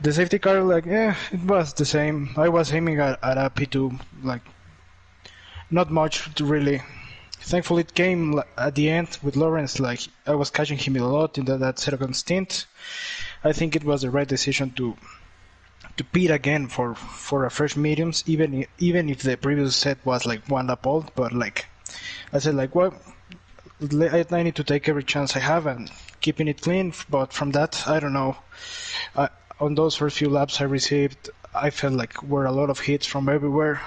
The safety car, it was the same. I was aiming at a P2, not much really. Thankfully, it came at the end with Lawrence. Like, I was catching him a lot in that second stint. I think it was the right decision to pit again for a fresh mediums, even if the previous set was like 1 lap old. But I said, I need to take every chance I have and keeping it clean. But from that, I don't know. On those first few laps I felt like were a lot of hits from everywhere.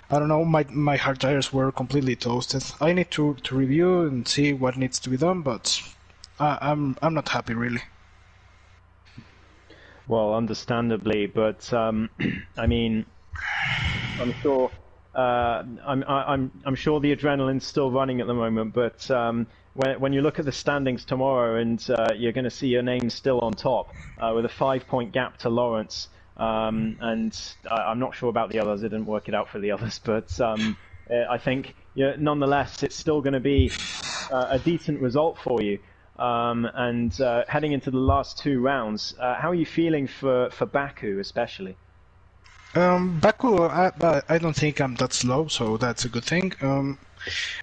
I don't know, my hard tires were completely toasted. I need to review and see what needs to be done, but I'm not happy really. Well, understandably, but I mean, I'm sure I'm sure the adrenaline's still running at the moment. But when you look at the standings tomorrow, and you're going to see your name still on top with a 5-point gap to Lawrence, and I'm not sure about the others. I didn't work it out for the others, but I think nonetheless it's still going to be a decent result for you. And heading into the last 2 rounds, how are you feeling for Baku especially? Baku, I don't think I'm that slow, so that's a good thing.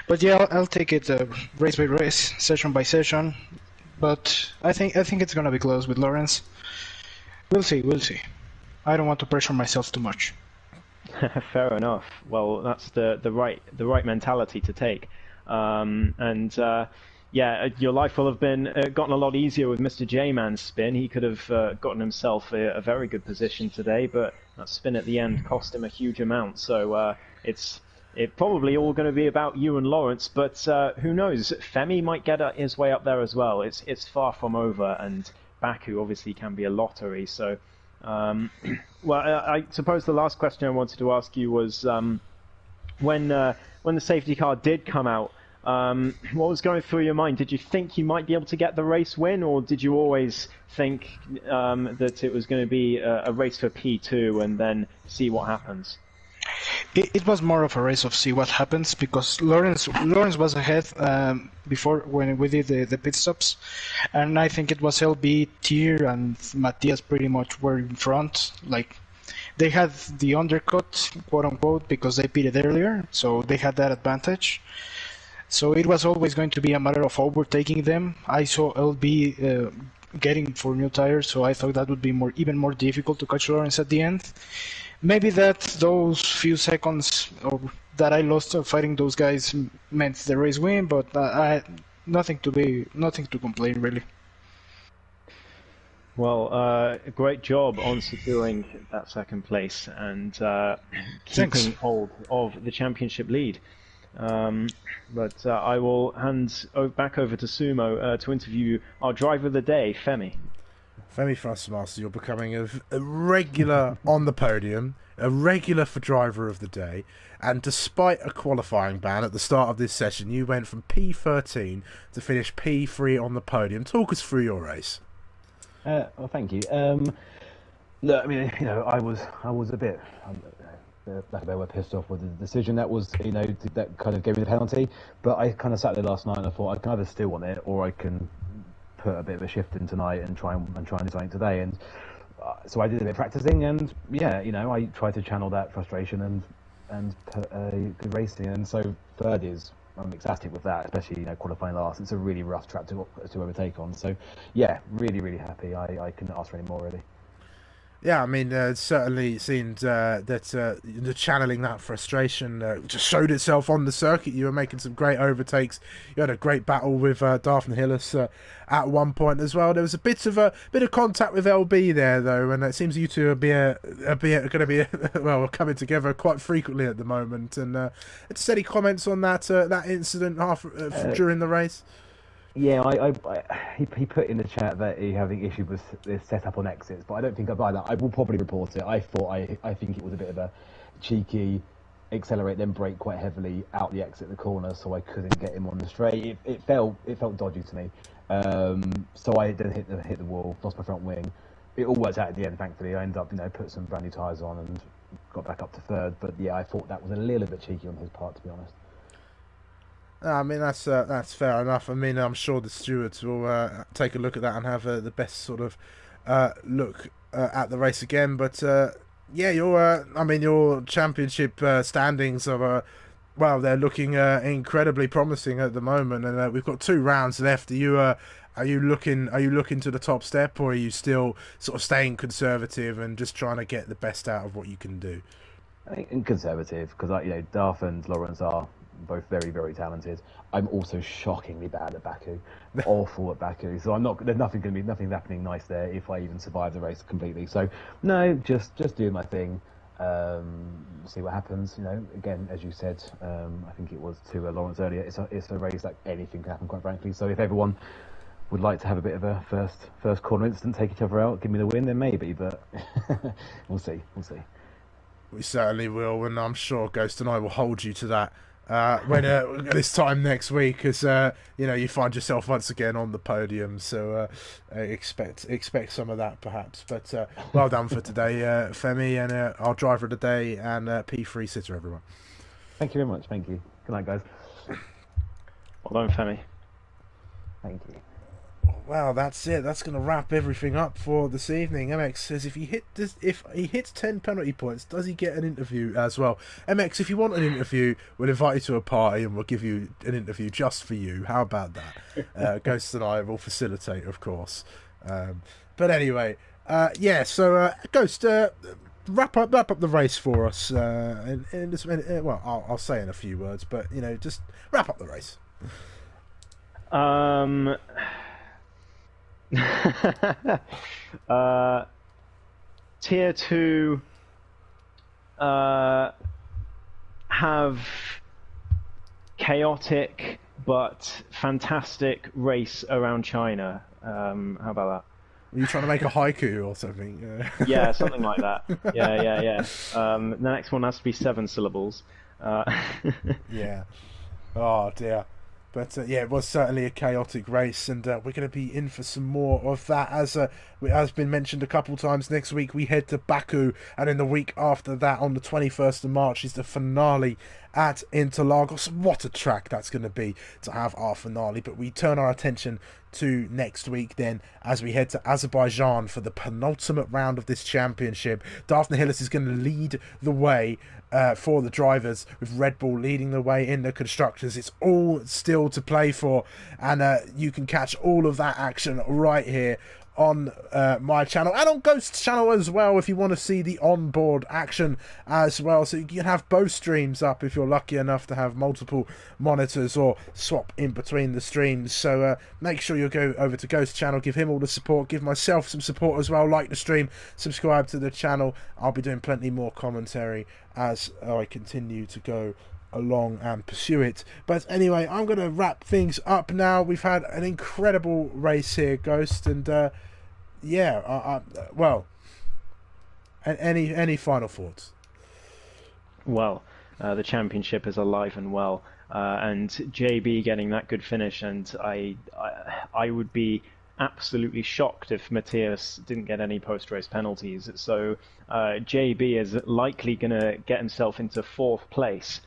But yeah, I'll take it race by race, session by session. But I think it's gonna be close with Lawrence. We'll see. I don't want to pressure myself too much. Fair enough. Well, that's the right mentality to take. And yeah, your life will have been gotten a lot easier with Mr. J-Man's spin. He could have gotten himself a very good position today, but that spin at the end cost him a huge amount. So it's probably all going to be about you and Lawrence, but who knows? Femi might get his way up there as well. It's far from over, and Baku obviously can be a lottery. So, well, I suppose the last question I wanted to ask you was when the safety car did come out. What was going through your mind? Did you think you might be able to get the race win, or did you always think that it was going to be a race for P2 and then see what happens? It was more of a race of see what happens, because Lawrence was ahead before when we did the pit stops, and I think it was LB, Tyr, and Matthias pretty much were in front. Like, they had the undercut, quote unquote, because they pitted earlier, so they had that advantage. So it was always going to be a matter of overtaking them. I saw LB getting for new tires, so I thought that would be even more difficult to catch Lawrence at the end. Maybe those few seconds that I lost fighting those guys meant the race win, but nothing to complain really. Well, great job on securing that second place and keeping hold of the championship lead. But I will hand back over to Sumo to interview our driver of the day, Femi. Femi Thrustmaster, you're becoming a regular on the podium, a regular for driver of the day, and despite a qualifying ban at the start of this session, you went from P13 to finish P3 on the podium. Talk us through your race. Well, thank you. Look, I mean, I was a bit. Like they were pissed off with the decision that was, that kind of gave me the penalty. But I kind of sat there last night and I thought I can either still on it or I can put a bit of a shift in tonight and try and do something today. And so I did a bit of practicing, and yeah, I tried to channel that frustration and put a good racing. And so third I'm ecstatic with that, especially qualifying last. It's a really rough track to overtake on. So yeah, really really happy. I couldn't ask for any more really. Yeah, I mean, it certainly seemed that the channeling that frustration just showed itself on the circuit. You were making some great overtakes. You had a great battle with Daphne Hillis at one point as well. There was a bit of contact with LB there, though, and it seems you two are going to be well coming together quite frequently at the moment. And just any comments on that incident during the race? Yeah, he put in the chat that he having issue with this setup on exits, but I don't think I buy that. I will probably report it. I think it was a bit of a cheeky accelerate then brake quite heavily out the exit of the corner, so I couldn't get him on the straight. It felt dodgy to me. So I then hit the wall, lost my front wing. It all worked out at the end, thankfully. I ended up put some brand new tyres on and got back up to third. But yeah, I thought that was a little bit cheeky on his part, to be honest. I mean, that's fair enough. I mean, I'm sure the stewards will take a look at that and have the best sort of look at the race again. But yeah, your championship standings are they're looking incredibly promising at the moment, and we've got 2 rounds left. Are you looking to the top step, or are you still sort of staying conservative and just trying to get the best out of what you can do? I think conservative, because Darth and Lawrence are both very, very talented. I'm also shockingly bad at Baku, awful at Baku. So there's nothing happening nice there if I even survive the race completely. So no, just doing my thing. See what happens. Again, as you said, I think it was to Lawrence earlier. It's a race that anything can happen, quite frankly. So if everyone would like to have a bit of a first corner incident, take each other out, give me the win, then maybe. But we'll see. We certainly will, and I'm sure Ghost and I will hold you to that when this time next week, as you find yourself once again on the podium. So expect some of that, perhaps. But well done for today, Femi, and our driver of the day and P3 sitter, everyone. Thank you very much. Thank you. Good night, guys. Well done, Femi. Thank you. Well, that's it. That's going to wrap everything up for this evening. MX says if he hits 10 penalty points, does he get an interview as well? MX, if you want an interview, we'll invite you to a party and we'll give you an interview just for you. How about that? Ghost and I will facilitate, of course. But anyway, So Ghost, wrap up the race for us. In this, well, I'll say in a few words, but just wrap up the race. Tier 2 have chaotic but fantastic race around China. How about that? Are you trying to make a haiku or something? Yeah, something like that. Yeah. The next one has to be 7 syllables. Yeah. Oh dear. But it was certainly a chaotic race, and we're going to be in for some more of that. As has been mentioned a couple times, next week we head to Baku, and in the week after that, on the 21st of March, is the finale at Interlagos. What a track that's going to be to have our finale. But we turn our attention to next week then, as we head to Azerbaijan for the penultimate round of this championship. Daphne Hillis is going to lead the way for the drivers, with Red Bull leading the way in the constructors. It's all still to play for, and you can catch all of that action right here on my channel and on Ghost's channel as well, if you want to see the onboard action as well. So you can have both streams up if you're lucky enough to have multiple monitors or swap in between the streams. So make sure you go over to Ghost's channel, give him all the support, give myself some support as well, like the stream, subscribe to the channel. I'll be doing plenty more commentary as I continue to go along and pursue it. But anyway, I'm going to wrap things up now. We've had an incredible race here, Ghost, and well, any final thoughts? Well, the championship is alive and well, and JB getting that good finish, and I would be absolutely shocked if Matthias didn't get any post-race penalties. So JB is likely going to get himself into 4th place,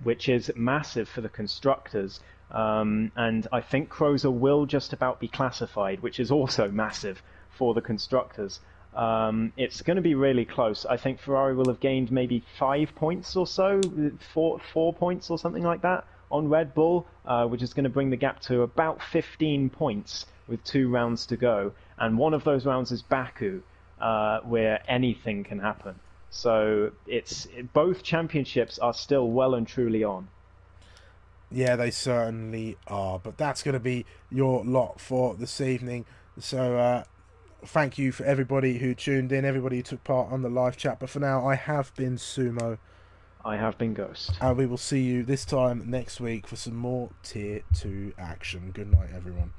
which is massive for the constructors. And I think Crozer will just about be classified, which is also massive for the constructors. It's going to be really close. I think Ferrari will have gained maybe 5 points or so, 4 points or something like that on Red Bull, which is going to bring the gap to about 15 points with 2 rounds to go. And one of those rounds is Baku, where anything can happen. So both championships are still well and truly on. Yeah, they certainly are. But that's going to be your lot for this evening. So thank you for everybody who tuned in, everybody who took part on the live chat. But for now, I have been Sumo. I have been Ghost. And we will see you this time next week for some more Tier 2 action. Good night, everyone.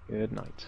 Good night.